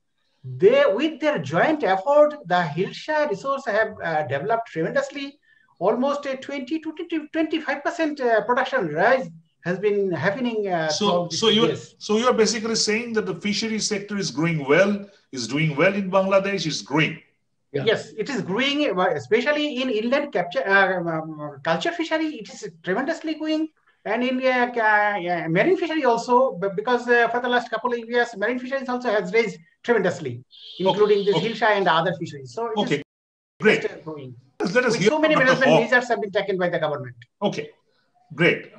[SPEAKER 8] they, with their joint effort, the hillshire resource have developed tremendously. Almost a 20 to 25% production rise has been happening.
[SPEAKER 7] So you are basically saying that the fishery sector is growing well, is doing well in Bangladesh, is growing.
[SPEAKER 8] Yeah. Yes, it is growing, especially in inland capture, culture fishery. It is tremendously growing, and in marine fishery also, because for the last couple of years, marine fisheries also has raised tremendously, including this hillshire and other fisheries. So it is
[SPEAKER 7] great.
[SPEAKER 8] Growing.
[SPEAKER 7] Let us hear
[SPEAKER 8] so many management measures have been taken by the government.
[SPEAKER 7] Okay, great.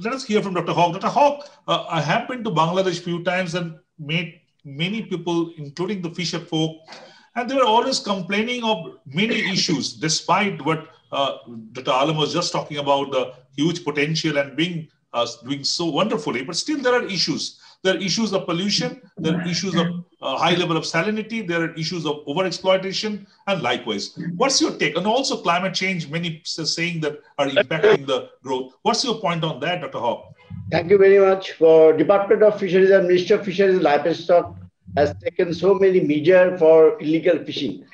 [SPEAKER 7] Let us hear from Dr. Haque. Dr. Haque, I have been to Bangladesh a few times and met many people, including the fisher folk, and they were always complaining of many issues, despite what Dr. Alam was just talking about, the huge potential and being doing so wonderfully. But still, there are issues. There are issues of pollution. There are issues of high level of salinity. There are issues of overexploitation, and likewise. What's your take? And also climate change, many saying that are impacting the growth. What's your point on that, Dr. Haque?
[SPEAKER 14] Thank you very much. For Department of Fisheries and Ministry of Fisheries and Livestock, has taken so many measures for illegal fishing.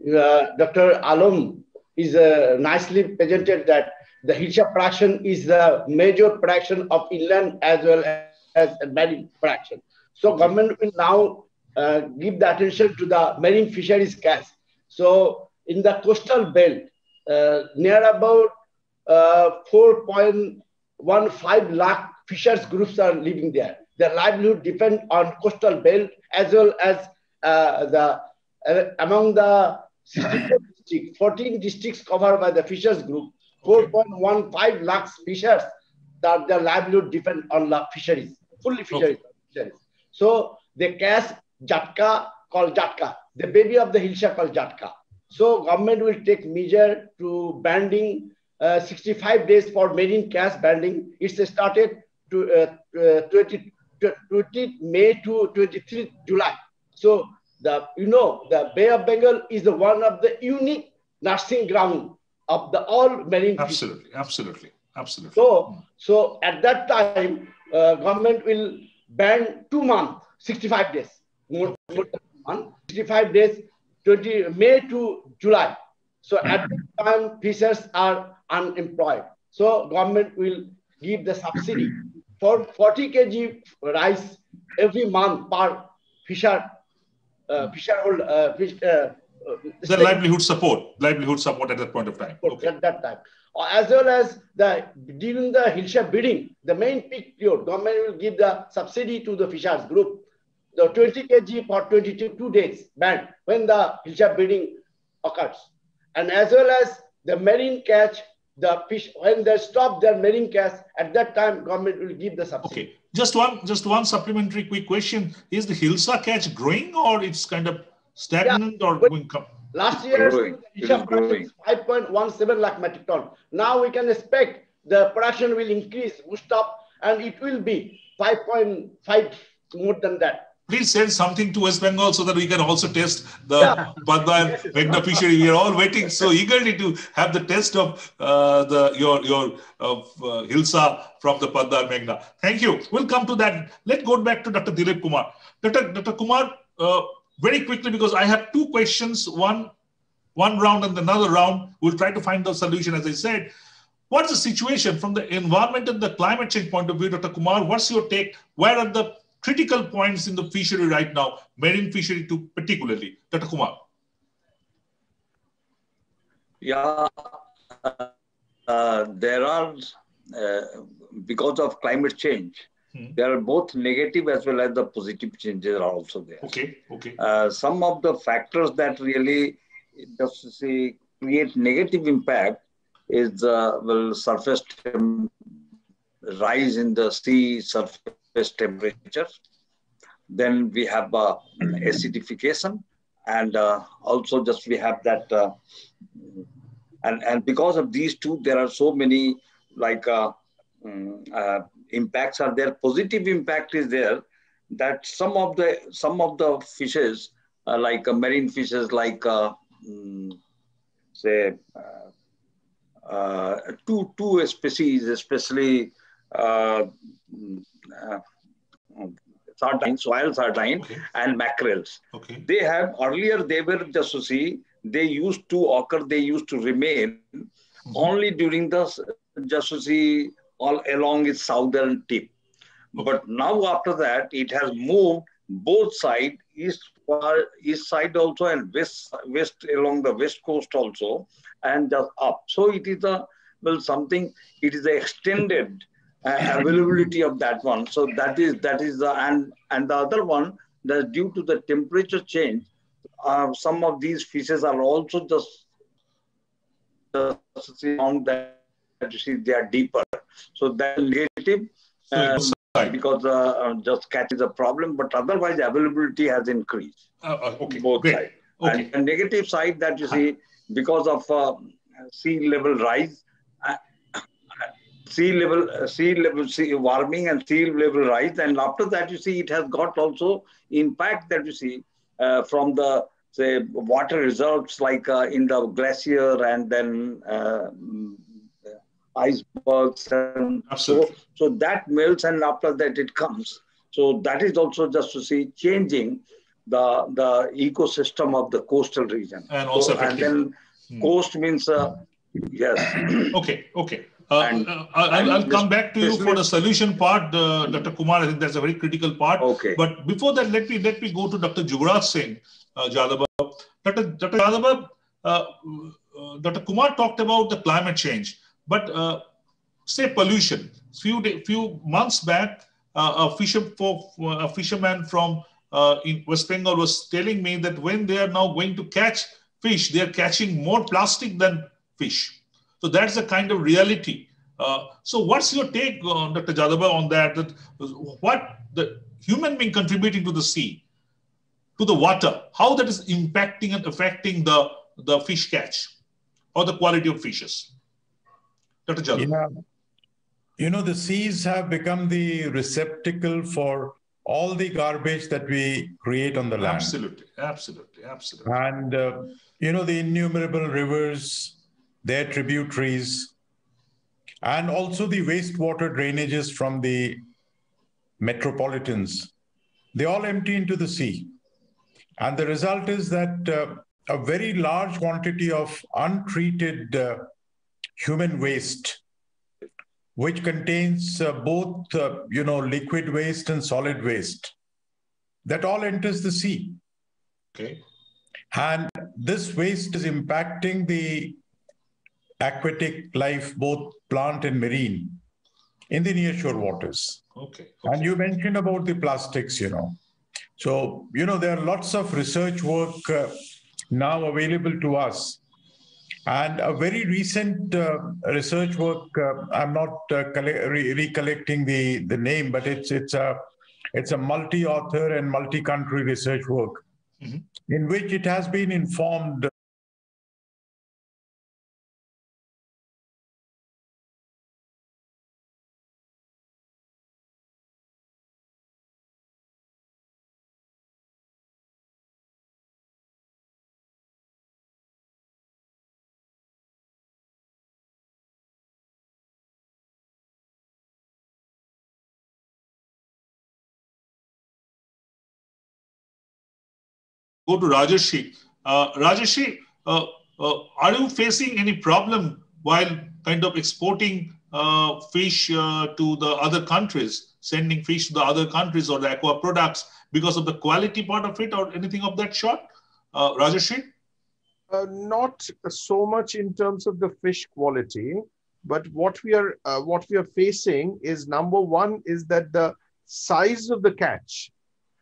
[SPEAKER 14] Dr. Alam is nicely presented that the Hilsa production is the major production of inland as well as marine production. So government will now give the attention to the marine fisheries catch. So in the coastal belt, near about 4.15 lakh fishers groups are living there. Their livelihood depends on coastal belt as well as among the 64 districts, 14 districts covered by the fishers group, 4.15 lakhs fishers that their livelihood depend on the fisheries, fully fisheries. So they catch jatka called jatka, the baby of the Hilsa called jatka. So government will take measure to banding 65 days for marine catch banding. It's started to 20 May to 23 July. So the Bay of Bengal is the one of the unique nursing ground of the all marine
[SPEAKER 7] absolutely
[SPEAKER 14] fish.
[SPEAKER 7] absolutely
[SPEAKER 14] So at that time government will ban 2 months 65 days more than 2 months 65 days 20 May to July. So at that time fishers are unemployed, so government will give the subsidy for 40 kg rice every month per fisher.
[SPEAKER 7] The livelihood support at that point of time.
[SPEAKER 14] At that time, as well as during the Hilsa bidding, the main peak period, government will give the subsidy to the fishers group, the 20 kg for 22 days band when the Hilsa bidding occurs, and as well as the marine catch, the fish when they stop their marine catch, at that time government will give the subsidy.
[SPEAKER 7] Okay. Just one supplementary quick question. Is the Hilsa catch growing or it's kind of stagnant or going up?
[SPEAKER 14] Last year, the Hilsa production is 5.17 lakh metric ton. Now we can expect the production will increase, boost up, and it will be 5.5 more than that.
[SPEAKER 7] Please send something to West Bengal so that we can also test the Padma and Meghna fishery. We are all waiting so eagerly to have the test of your Hilsa from the Padma and Meghna. Thank you. We'll come to that. Let's go back to Dr. Dilip Kumar. Dr. Kumar, very quickly, because I have two questions, one round and another round. We'll try to find the solution, as I said. What's the situation from the environment and the climate change point of view, Dr. Kumar? What's your take? Where are the critical points in the fishery right now, marine fishery too, particularly? Dr. Kumar.
[SPEAKER 11] Yeah, there are, because of climate change, there are both negative as well as the positive changes are also there.
[SPEAKER 7] Okay.
[SPEAKER 11] Some of the factors that really just create negative impact is surface rise in the sea surface temperature. Then we have acidification, and also just we have that, and because of these two, there are so many impacts are there. Positive impact is there that some of the fishes, like marine fishes, like say two species, especially sardines, wild sardine, and mackerels. They have earlier, they were just to see, they used to occur, they used to remain only during the just to see all along its southern tip. But now after that, it has moved both sides, east side also and west along the west coast also, and just up. So it is something. It is the extended availability of that one. So that is the and the other one, that due to the temperature change, some of these fishes are also just found that you see they are deeper. So that is negative. Because just catch is a problem, but otherwise availability has increased. Both sides. And the negative side that you see, because of sea level rise, sea warming and sea level rise, and after that you see it has got also impact that you see from the water reserves like in the glacier and then icebergs, and so that melts and after that it comes. So that is also just to see changing the ecosystem of the coastal region.
[SPEAKER 7] And also
[SPEAKER 11] so, and then coast means yes.
[SPEAKER 7] Okay. I'll come back to you for the solution part, Dr. Kumar. I think that's a very critical part.
[SPEAKER 11] Okay.
[SPEAKER 7] But before that, let me go to Dr. Yuvraj Singh Yadava. Dr. Yadava, Dr. Kumar talked about the climate change, but say pollution. Few months back, a fisherman from in West Bengal was telling me that when they are now going to catch fish, they are catching more plastic than fish. So that's the kind of reality. So what's your take, Dr. Yadava, on that? That what the human being contributing to the sea, to the water, how that is impacting and affecting the fish catch or the quality of fishes? Dr. Yadava.
[SPEAKER 9] Yeah. You know, the seas have become the receptacle for all the garbage that we create on the land.
[SPEAKER 7] Absolutely.
[SPEAKER 9] And, you know, the innumerable rivers, their tributaries, and also the wastewater drainages from the metropolitans, they all empty into the sea. And the result is that a very large quantity of untreated human waste, which contains both, liquid waste and solid waste, that all enters the sea.
[SPEAKER 7] Okay.
[SPEAKER 9] And this waste is impacting the aquatic life, both plant and marine, in the nearshore waters.
[SPEAKER 7] Okay.
[SPEAKER 9] And you mentioned about the plastics, So, there are lots of research work now available to us. And a very recent research work, I'm not recollecting the name, but it's a multi-author and multi-country research work, in which it has been informed
[SPEAKER 7] go to Rajarshi. Rajarshi, are you facing any problem while kind of exporting fish to the other countries, sending fish to the other countries or the aqua products because of the quality part of it or anything of that sort? Rajarshi?
[SPEAKER 12] Not so much in terms of the fish quality, but what we are facing is, number one, is that the size of the catch,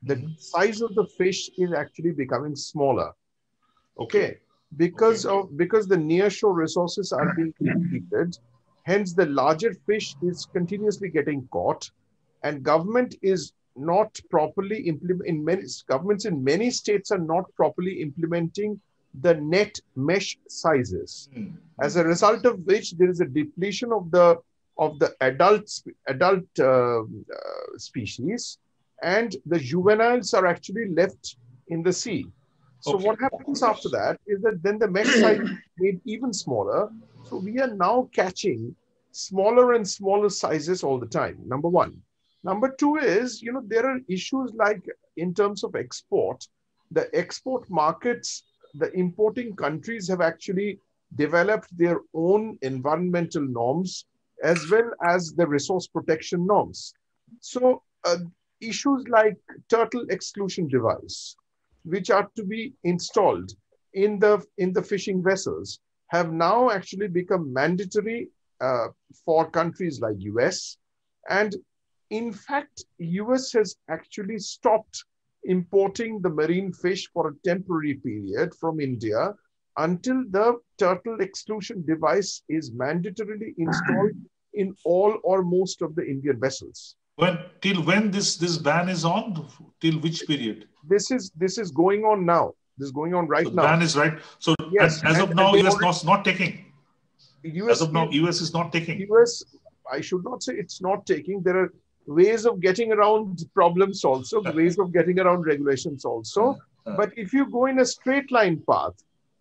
[SPEAKER 12] the size of the fish is actually becoming smaller. Okay, because the nearshore resources are being depleted, hence the larger fish is continuously getting caught, and government is not properly governments in many states are not properly implementing the net mesh sizes, as a result of which there is a depletion of the adult species, and the juveniles are actually left in the sea. So what happens after that is that then the mesh size is made even smaller. So we are now catching smaller and smaller sizes all the time, number one. Number two is, there are issues like in terms of export, the export markets, the importing countries have actually developed their own environmental norms as well as the resource protection norms. So issues like turtle exclusion device, which are to be installed in the fishing vessels, have now actually become mandatory for countries like US. And in fact, US has actually stopped importing the marine fish for a temporary period from India until the turtle exclusion device is mandatorily installed in all or most of the Indian vessels.
[SPEAKER 7] Till when this ban is on? Till which period?
[SPEAKER 12] This is going on now. This is going on right now.
[SPEAKER 7] The ban is right. So yes, as of now, US is not taking. As of now, US is not taking.
[SPEAKER 12] US, I should not say it's not taking. There are ways of getting around problems also, ways of getting around regulations also. But if you go in a straight line path,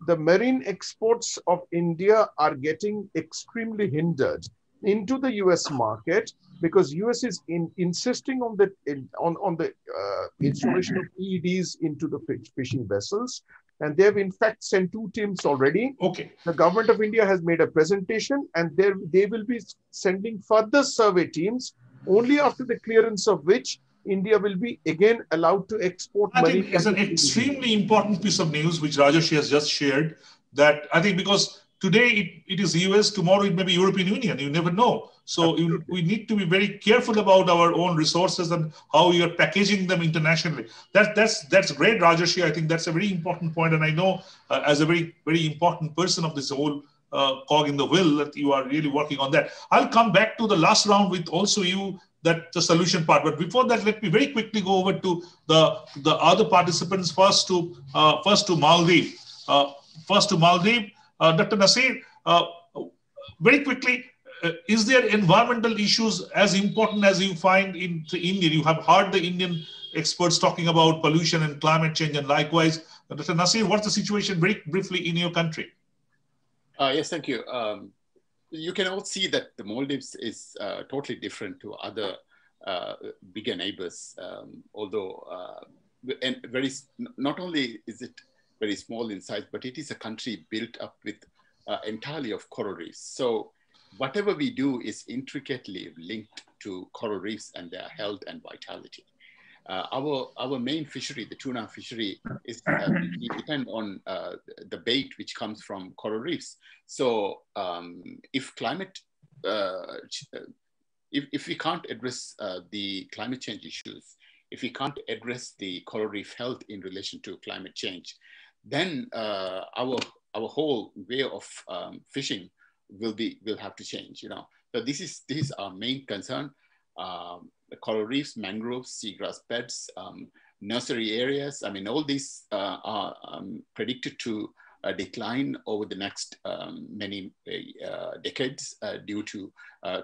[SPEAKER 12] the marine exports of India are getting extremely hindered into the US market, because US is insisting on the installation of EEDs into the fishing vessels, and they have in fact sent 2 teams already.
[SPEAKER 7] Okay.
[SPEAKER 12] The government of India has made a presentation, and they will be sending further survey teams, only after the clearance of which India will be again allowed to export
[SPEAKER 7] I
[SPEAKER 12] marine
[SPEAKER 7] think it's an extremely important piece of news which Rajarshi has just shared, that I think because today it is US, tomorrow it may be European Union, you never know. So we need to be very careful about our own resources and how we are packaging them internationally. That's great, Rajarshi. I think that's a very important point. And I know as a very, very important person of this whole cog in the wheel that you are really working on that. I'll come back to the last round with also you, that the solution part. But before that, let me very quickly go over to the other participants. First to Maldives. Dr. Naseer, very quickly, is there environmental issues as important as you find in India? You have heard the Indian experts talking about pollution and climate change, and likewise, Dr. Naseer, what's the situation very briefly in your country?
[SPEAKER 10] Yes, thank you. You can all see that the Maldives is totally different to other bigger neighbors, although and not only is it very small in size, but it is a country built up with entirely of coral reefs. So whatever we do is intricately linked to coral reefs and their health and vitality. Our main fishery, the tuna fishery, is we depend on the bait which comes from coral reefs. So if climate, if we can't address the climate change issues, if we can't address the coral reef health in relation to climate change, then our whole way of fishing will have to change. So this is our main concern. The coral reefs, mangroves, seagrass beds, nursery areas. I mean, all these are predicted to decline over the next many decades due to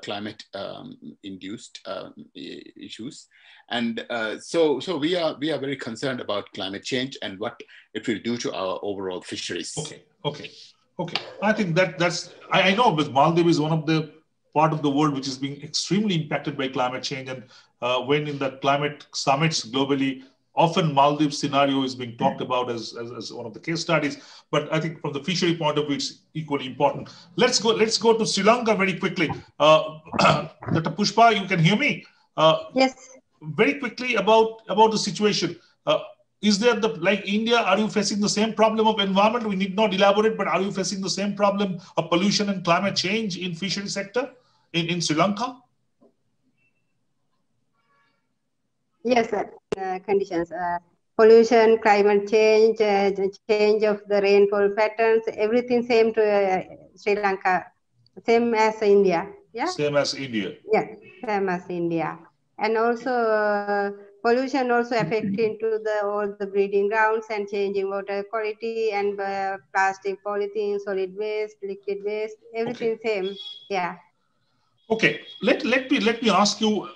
[SPEAKER 10] climate-induced issues. And so we are very concerned about climate change and what it will do to our overall fisheries.
[SPEAKER 7] Okay. I think that's, I know, but Maldives is one of the part of the world which is being extremely impacted by climate change. And when in the climate summits globally, often Maldives scenario is being talked about as one of the case studies. But I think from the fishery point of view, it's equally important. Let's go to Sri Lanka very quickly. Dr. Pushpa, you can hear me?
[SPEAKER 13] Yes.
[SPEAKER 7] Very quickly about the situation. Is there like India, are you facing the same problem of environment? We need not elaborate, but are you facing the same problem of pollution and climate change in fishery sector in Sri Lanka?
[SPEAKER 13] Yes, sir. Conditions, pollution, climate change, change of the rainfall patterns, everything same to Sri Lanka, same as India. Yeah.
[SPEAKER 7] Same as India.
[SPEAKER 13] Yeah, same as India, and also pollution also affecting to all the breeding grounds and changing water quality and plastic, polythene, solid waste, liquid waste, everything same. Yeah.
[SPEAKER 7] Okay, let me ask you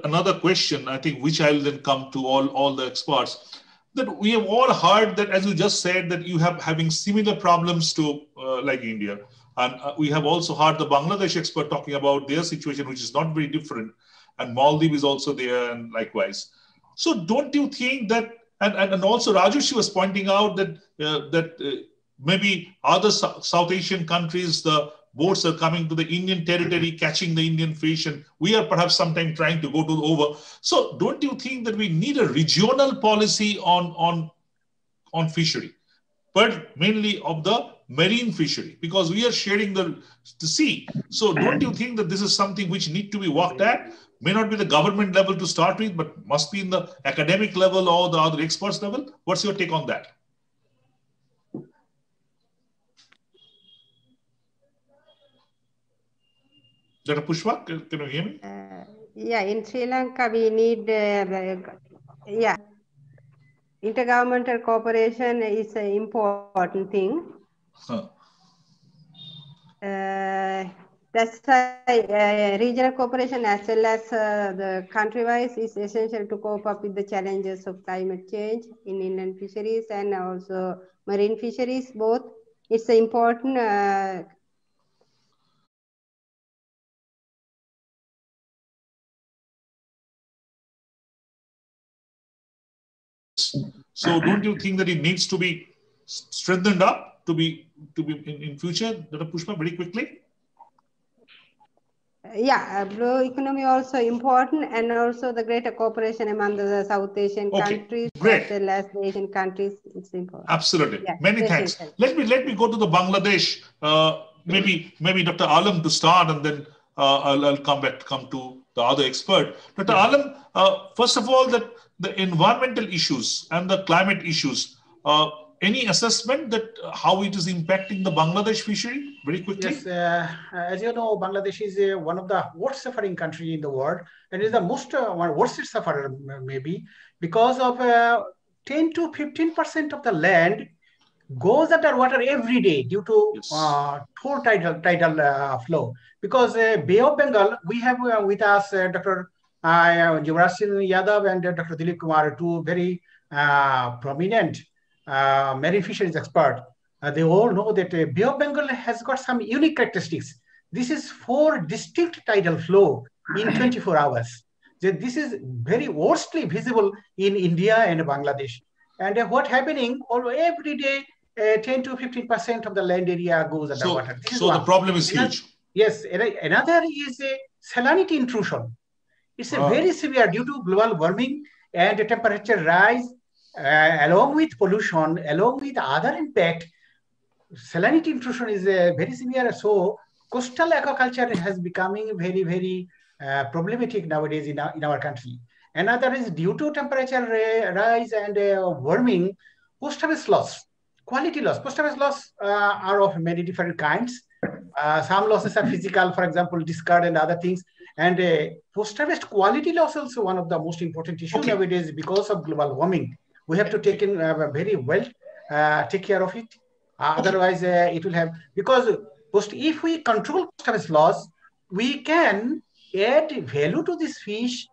[SPEAKER 7] another question, I think, which I will then come to all the experts. That we have all heard that, as you just said, that you have having similar problems to like India. And we have also heard the Bangladesh expert talking about their situation, which is not very different. And Maldives is also there, and likewise. So don't you think that, and also Rajarshi was pointing out that maybe other South Asian countries, the boats are coming to the Indian territory, catching the Indian fish, and we are perhaps sometime trying to go to over. So don't you think that we need a regional policy on fishery, but mainly of the marine fishery, because we are sharing the sea. So don't you think that this is something which need to be worked at? May not be the government level to start with, but must be in the academic level or the other experts level. What's your take on that? Dr. Pushpa, can you hear me?
[SPEAKER 13] Yeah, in Sri Lanka, we need, intergovernmental cooperation is an important thing.
[SPEAKER 7] Huh.
[SPEAKER 13] That's why regional cooperation as well as the country-wise is essential to cope up with the challenges of climate change in inland fisheries and also marine fisheries both. It's important
[SPEAKER 7] So don't you think that it needs to be strengthened up to be in future? Dr. Pushpa, very quickly.
[SPEAKER 13] Yeah, blue economy also important, and also the greater cooperation among the South Asian countries as well as the Asian countries. It's important.
[SPEAKER 7] Absolutely.
[SPEAKER 13] Yeah,
[SPEAKER 7] Many thanks. Let me go to the Bangladesh. Maybe Dr. Alam to start, and then I'll come to the other expert. Dr. Alam, first of all, that the environmental issues and the climate issues. Any assessment that how it is impacting the Bangladesh fishery? Very quickly.
[SPEAKER 8] Yes, as you know, Bangladesh is one of the worst suffering country in the world, and is the most worst sufferer maybe because of 10 to 15% of the land goes underwater every day due to poor tidal flow. Because Bay of Bengal, we have with us Dr. Yuvraj Yadava and Dr. Dilip Kumar, two very prominent marine fisheries expert. They all know that Bay of Bengal has got some unique characteristics. This is 4 distinct tidal flow in 24 hours. This is very worstly visible in India and Bangladesh. And what happening every day, 10 to 15% of the land area goes underwater.
[SPEAKER 7] So the problem is huge.
[SPEAKER 8] Yes, another is salinity intrusion. It's very severe due to global warming and temperature rise. Along with pollution, along with other impact, salinity intrusion is very severe. So coastal aquaculture has becoming very, very problematic nowadays in our country. Another is due to temperature rise and warming, post-harvest loss, quality loss. Post-harvest loss are of many different kinds. Some losses are physical, for example, discard and other things. And post-harvest quality loss is also one of the most important issues nowadays because of global warming. We have to take in very well, take care of it. Otherwise, it will have, because if we control post-harvest loss, we can add value to this fish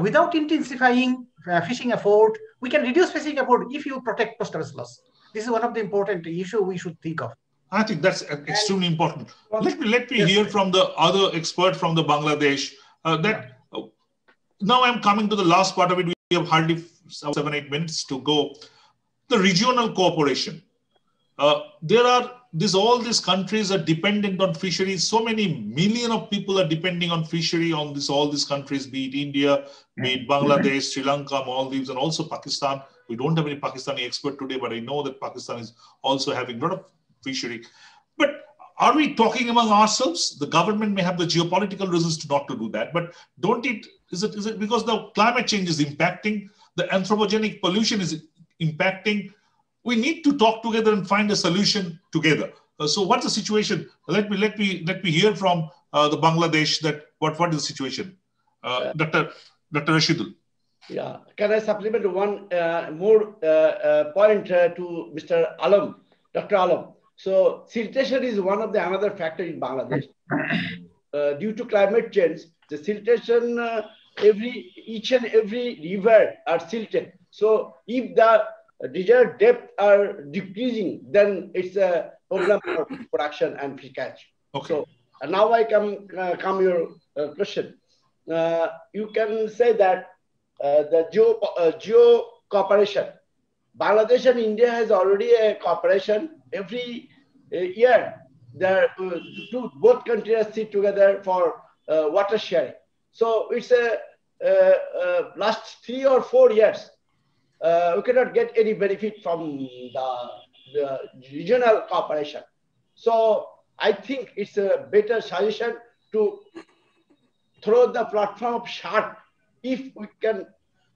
[SPEAKER 8] without intensifying fishing effort. We can reduce fishing effort if you protect post-harvest loss. This is one of the important issues we should think of.
[SPEAKER 7] I think that's extremely important. Let me hear from the other expert from the Bangladesh. Now I'm coming to the last part of it. We have hardly 7-8 minutes to go. The regional cooperation. All these countries are dependent on fisheries. So many million of people are depending on fishery on all these countries, be it India, be it Bangladesh, Sri Lanka, Maldives, and also Pakistan. We don't have any Pakistani expert today, but I know that Pakistan is also having a lot of fishery. But are we talking among ourselves? The government may have the geopolitical reasons not to do that, but is it because the climate change is impacting, the anthropogenic pollution is impacting? We need to talk together and find a solution together. So what's the situation? Let me hear from the Bangladesh that what is the situation? Dr. Rashidul.
[SPEAKER 14] Yeah, can I supplement one more point to Mr. Alam, Dr. Alam? So siltation is one of the another factor in Bangladesh. Due to climate change, the siltation, each and every river are silted. So if the desired depth are decreasing, then it's a problem for production and fish catch.
[SPEAKER 7] Okay.
[SPEAKER 14] So now I come your question. You can say that the geo cooperation. Bangladesh and India has already a cooperation. Every year, both countries sit together for water sharing. So it's last 3 or 4 years. We cannot get any benefit from the regional cooperation. So I think it's a better suggestion to throw the platform of shark. If we can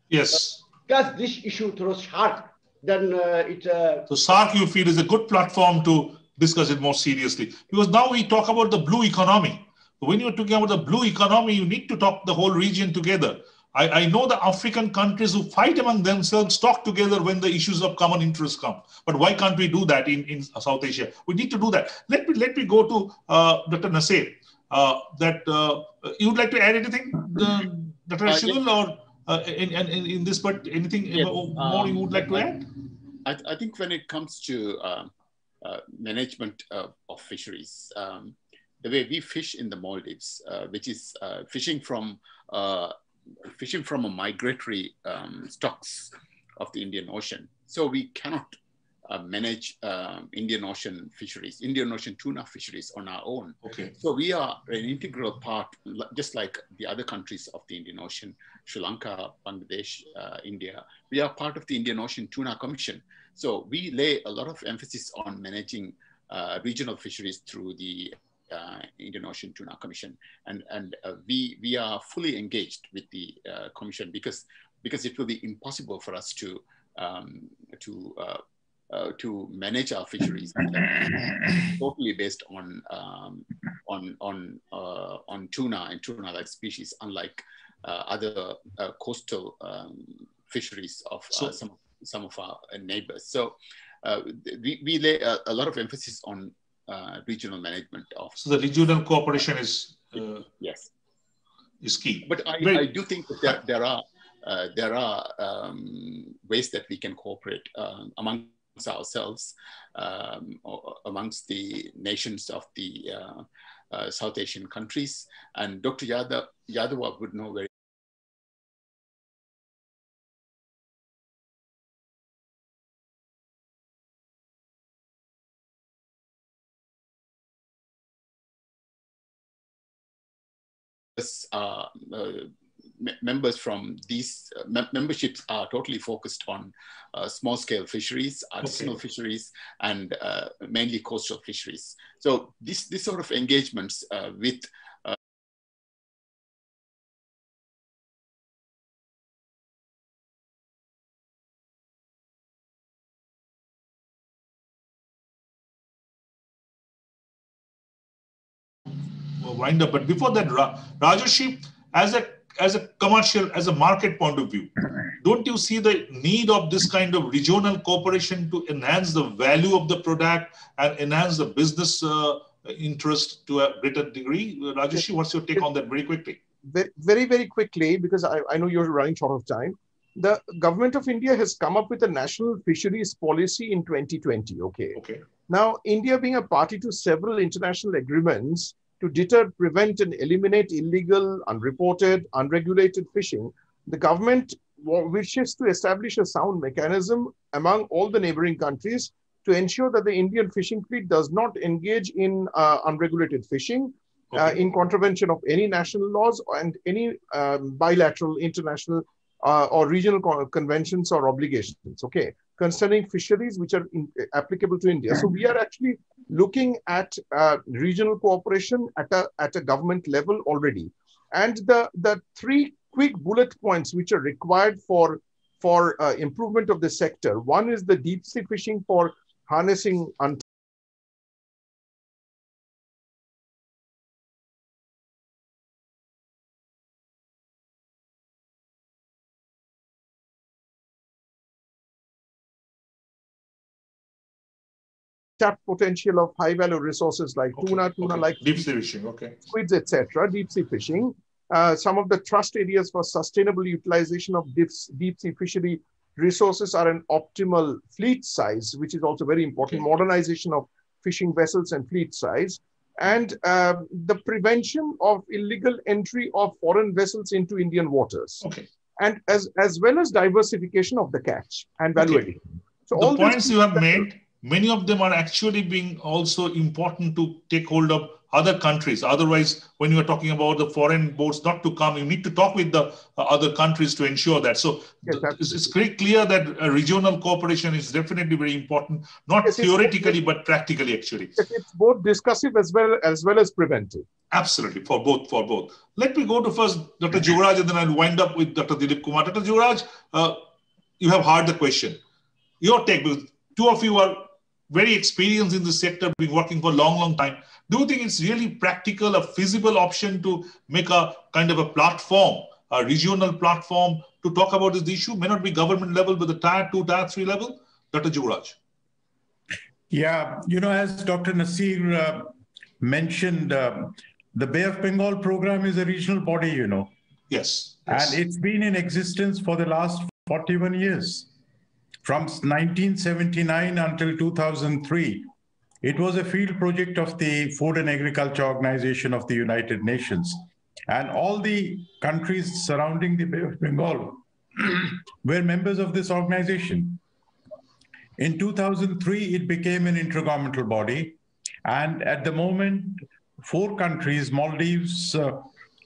[SPEAKER 14] discuss this issue through shark, then
[SPEAKER 7] So SARC, you feel, is a good platform to discuss it more seriously. Because now we talk about the blue economy. When you're talking about the blue economy, you need to talk the whole region together. I know the African countries who fight among themselves talk together when the issues of common interest come. But why can't we do that in South Asia? We need to do that. Let me go to Dr. Naseer. You would like to add anything, Dr. Rashidul, or in this, but anything more you would like to add?
[SPEAKER 10] I think when it comes to management of fisheries, the way we fish in the Maldives, which is fishing from a migratory stocks of the Indian Ocean. So we cannot manage Indian Ocean fisheries, Indian Ocean tuna fisheries on our own.
[SPEAKER 7] Okay.
[SPEAKER 10] So we are an integral part, just like the other countries of the Indian Ocean, Sri Lanka, Bangladesh, India. We are part of the Indian Ocean Tuna Commission. So we lay a lot of emphasis on managing regional fisheries through the Indian Ocean Tuna Commission. And we are fully engaged with the Commission because it will be impossible for us to manage our fisheries totally based on tuna and tuna-like species, unlike other coastal fisheries of some of our neighbors. So we lay a lot of emphasis on regional management of.
[SPEAKER 7] So the regional cooperation is
[SPEAKER 10] yes,
[SPEAKER 7] is key.
[SPEAKER 10] But I do think that there are ways that we can cooperate amongst ourselves, amongst the nations of the South Asian countries. And Dr. Yadava would know very members from these memberships are totally focused on small-scale fisheries, artisanal fisheries, and mainly coastal fisheries. So this sort of engagements with
[SPEAKER 7] wind up. But before that, Rajarshi, as a commercial, as a market point of view, don't you see the need of this kind of regional cooperation to enhance the value of the product and enhance the business interest to a greater degree? Rajarshi, what's your take on that very quickly?
[SPEAKER 12] Very, very quickly, because I know you're running short of time. The government of India has come up with a national fisheries policy in 2020. Okay. Now, India being a party to several international agreements to deter, prevent, and eliminate illegal, unreported, unregulated fishing, the government wishes to establish a sound mechanism among all the neighboring countries to ensure that the Indian fishing fleet does not engage in unregulated fishing, in contravention of any national laws and any bilateral, international, or regional conventions or obligations, concerning fisheries which are applicable to India. So we are actually looking at regional cooperation at a government level already. And the three quick bullet points which are required for improvement of the sector. One is the deep sea fishing for harnessing untapped potential of high value resources like tuna-like
[SPEAKER 7] deep sea fishing,
[SPEAKER 12] squids, etc. Deep sea fishing. Some of the thrust areas for sustainable utilization of deep sea fishery resources are an optimal fleet size, which is also very important, modernization of fishing vessels and fleet size, and the prevention of illegal entry of foreign vessels into Indian waters. And as well as diversification of the catch and value addition. So
[SPEAKER 7] the
[SPEAKER 12] all
[SPEAKER 7] points you have made, many of them are actually being also important to take hold of other countries. Otherwise, when you are talking about the foreign boats not to come, you need to talk with the other countries to ensure that. So it's very clear that regional cooperation is definitely very important, not theoretically, but practically actually.
[SPEAKER 12] It's both discussive as well as preventive.
[SPEAKER 7] Absolutely, for both. Let me go to first Dr. Yuvraj, and then I'll wind up with Dr. Dilip Kumar. Dr. Yuvraj, you have heard the question. Your take, because two of you are very experienced in this sector, been working for a long time. Do you think it's really practical, a feasible option to make a kind of a platform, a regional platform to talk about this issue? May not be government level, but the tier 2, tier 3 level? Dr. Yuvraj.
[SPEAKER 9] Yeah, as Dr. Naseer mentioned, the Bay of Bengal program is a regional body,
[SPEAKER 7] Yes.
[SPEAKER 9] And it's been in existence for the last 41 years. From 1979 until 2003, it was a field project of the Food and Agriculture Organization of the United Nations. And all the countries surrounding the Bay of Bengal were members of this organization. In 2003, it became an intergovernmental body. And at the moment, 4 countries, Maldives,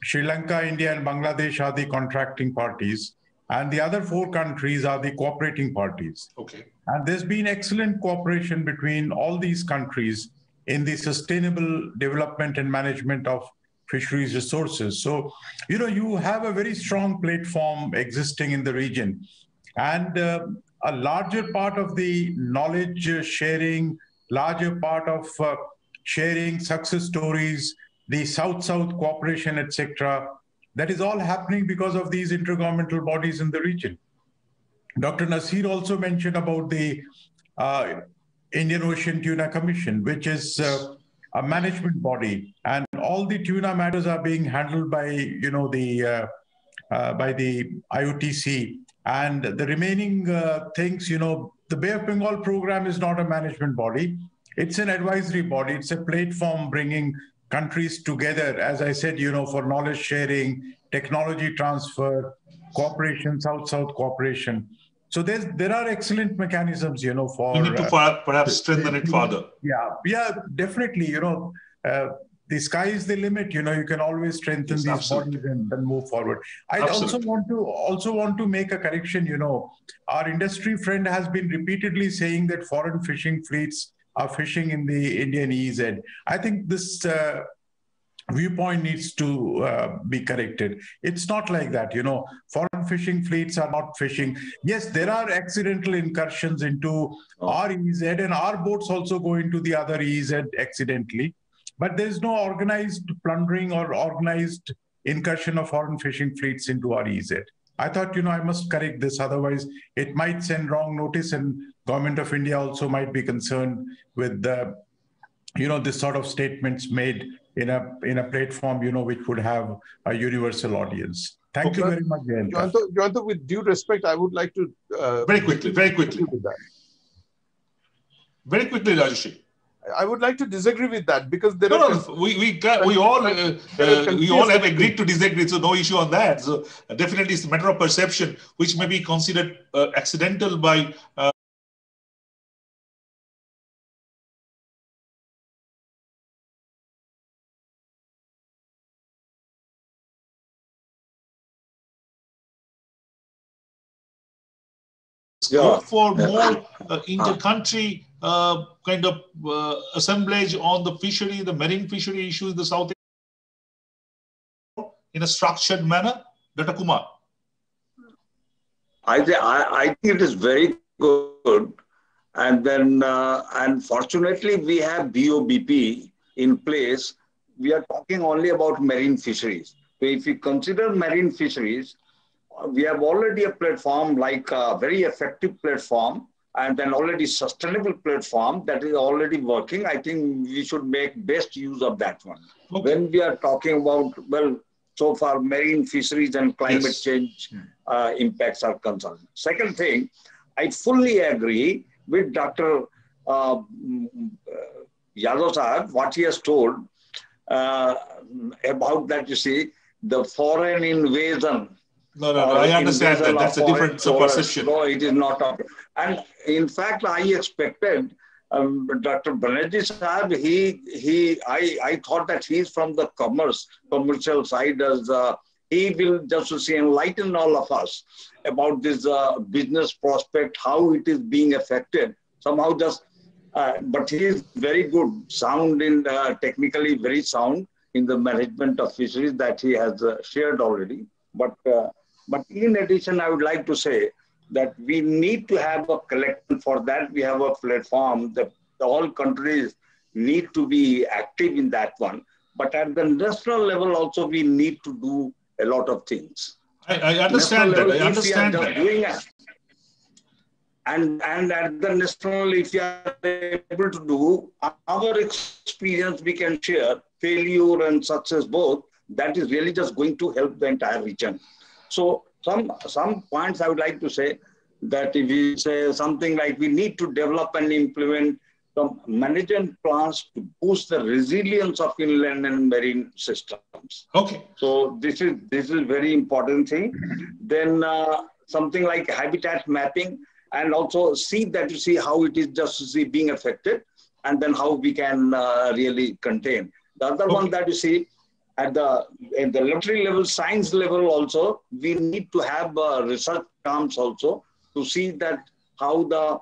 [SPEAKER 9] Sri Lanka, India, and Bangladesh are the contracting parties. And the other 4 countries are the cooperating parties.
[SPEAKER 7] Okay.
[SPEAKER 9] And there's been excellent cooperation between all these countries in the sustainable development and management of fisheries resources. So, you have a very strong platform existing in the region. And a larger part of the knowledge sharing, larger part of sharing success stories, the South-South cooperation, etc., that is all happening because of these intergovernmental bodies in the region. Dr. Naseer also mentioned about the Indian Ocean Tuna Commission, which is a management body, and all the tuna matters are being handled by, by the IOTC. And the remaining things, the Bay of Bengal program is not a management body. It's an advisory body. It's a platform bringing countries together, as I said, for knowledge sharing, technology transfer, cooperation, South-South cooperation. So there are excellent mechanisms, for...
[SPEAKER 7] We need to perhaps strengthen it further.
[SPEAKER 9] Yeah, definitely. The sky is the limit. You can always strengthen these bodies and move forward. I also want to make a correction. Our industry friend has been repeatedly saying that foreign fishing fleets are fishing in the Indian EEZ. I think this viewpoint needs to be corrected. It's not like that. Foreign fishing fleets are not fishing. Yes, there are accidental incursions into our EEZ, and our boats also go into the other EEZ accidentally. But there's no organized plundering or organized incursion of foreign fishing fleets into our EEZ. I thought, I must correct this. Otherwise, it might send wrong notice, and Government of India also might be concerned with the, this sort of statements made in a platform, which would have a universal audience. Thank you very much, Jayanta.
[SPEAKER 12] Jayanta, with due respect, I would like to...
[SPEAKER 7] Very quickly. Very quickly, Rajarshi.
[SPEAKER 12] I would like to disagree with that, because there
[SPEAKER 7] we all have agreed to disagree, so no issue on that. So definitely it's a matter of perception, which may be considered accidental by scope for more inter-country kind of assemblage on the fishery, the marine fishery issues in the South in a structured manner? Dr. Kumar.
[SPEAKER 11] I think it is very good. And then, unfortunately, we have BOBP in place. We are talking only about marine fisheries. So if you consider marine fisheries, we have already a platform, like a very effective platform, and then already sustainable platform that is already working. I think we should make best use of that one. Okay. When we are talking about, so far marine fisheries and climate change impacts are concerned. Second thing, I fully agree with Dr. Yadava, what he has told about that, the foreign invasion.
[SPEAKER 7] No, I understand that. That's a different perception.
[SPEAKER 11] No, it is not. And in fact, I expected Dr. Banerjee Sahab, I thought that he's from the commercial side, as he will just enlighten all of us about this business prospect, how it is being affected. Somehow but he is very good, sound in technically very sound in the management of fisheries that he has shared already. But in addition, I would like to say that we need to have a collection. For that, we have a platform that all countries need to be active in that one. But at the national level also, we need to do a lot of things.
[SPEAKER 7] I understand that. I understand that.
[SPEAKER 11] And at the national, if you are able to do, our experience we can share, failure and success both, that is really just going to help the entire region. So some points I would like to say, that if we say something like we need to develop and implement some management plans to boost the resilience of inland and marine systems.
[SPEAKER 7] Okay.
[SPEAKER 11] So this is very important thing. Then something like habitat mapping, and also see how it is just being affected, and then how we can really contain. The other one that you see in the laboratory level, science level also, we need to have research terms also to see that how the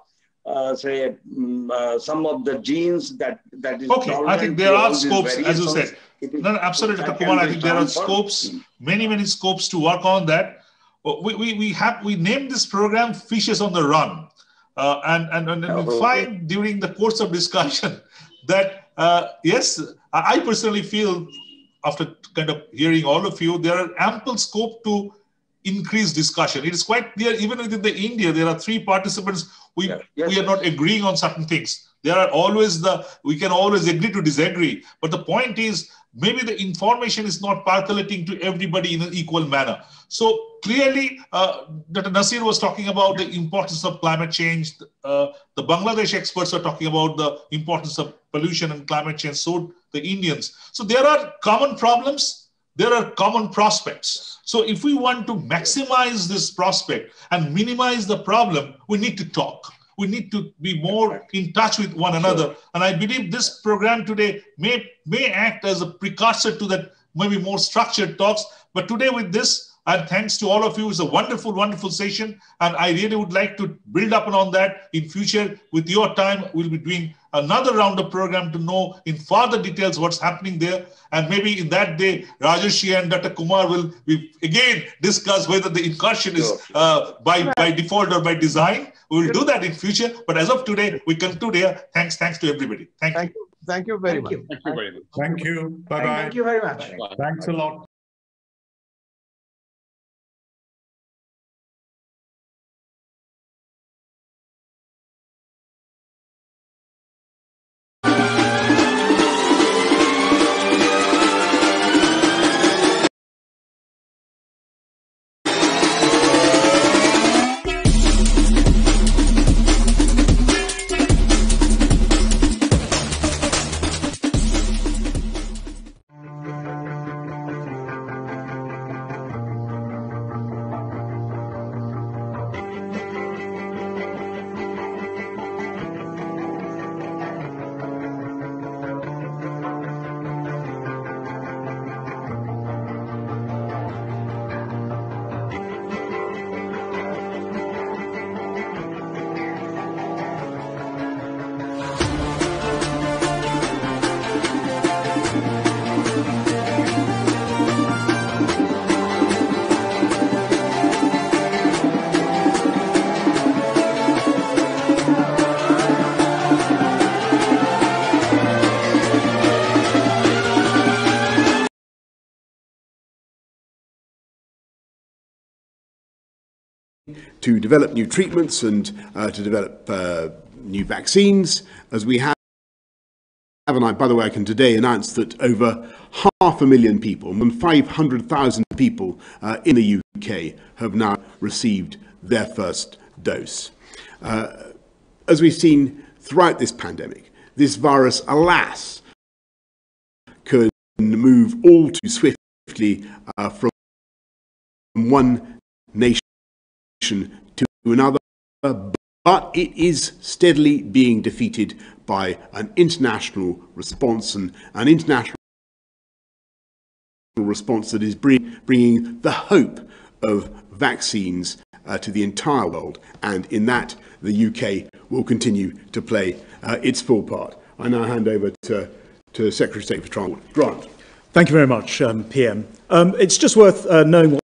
[SPEAKER 11] some of the genes that is.
[SPEAKER 7] Okay, I think there are scopes, as you said. No, absolutely, Dr. Kumar. I think there are scopes, many scopes to work on that. We named this program "Fishes on the Run," and we find during the course of discussion that yes, I personally feel, after kind of hearing all of you, there are ample scope to increase discussion. It is quite clear, even within the India, there are 3 participants. We are not agreeing on certain things. There are always we can always agree to disagree. But the point is, maybe the information is not percolating to everybody in an equal manner. So clearly, Dr. Naseer was talking about the importance of climate change. The Bangladesh experts are talking about the importance of pollution and climate change. So the Indians. So there are common problems. There are common prospects. So if we want to maximize this prospect and minimize the problem, we need to talk. We need to be more in touch with one another. And I believe this program today may act as a precursor to that, maybe more structured talks. But today with this, and thanks to all of you, it's a wonderful, wonderful session. And I really would like to build up on that in future. With your time, we'll be doing another round of program to know in further details what's happening there. And maybe in that day, Rajarshi and Dr. Kumar will again discuss whether the incursion is by default or by design. We will do that in future. But as of today, we conclude here. Thanks to everybody. Thank you.
[SPEAKER 12] Thank you very much.
[SPEAKER 10] Thank you very much.
[SPEAKER 9] Thank you. Bye-bye.
[SPEAKER 8] Thank you very much.
[SPEAKER 9] Thanks a lot.
[SPEAKER 1] to develop new treatments and to develop new vaccines, as we have. And by the way, I can today announce that over 500,000 people, more than 500,000 people in the UK have now received their first dose. As we've seen throughout this pandemic, this virus, alas, can move all too swiftly from one nation to another, but it is steadily being defeated by an international response, and an international response that is bringing the hope of vaccines to the entire world, and in that the UK will continue to play its full part. I now hand over to Secretary of State for Transport, Grant.
[SPEAKER 2] Thank you very much, PM. It's just worth knowing what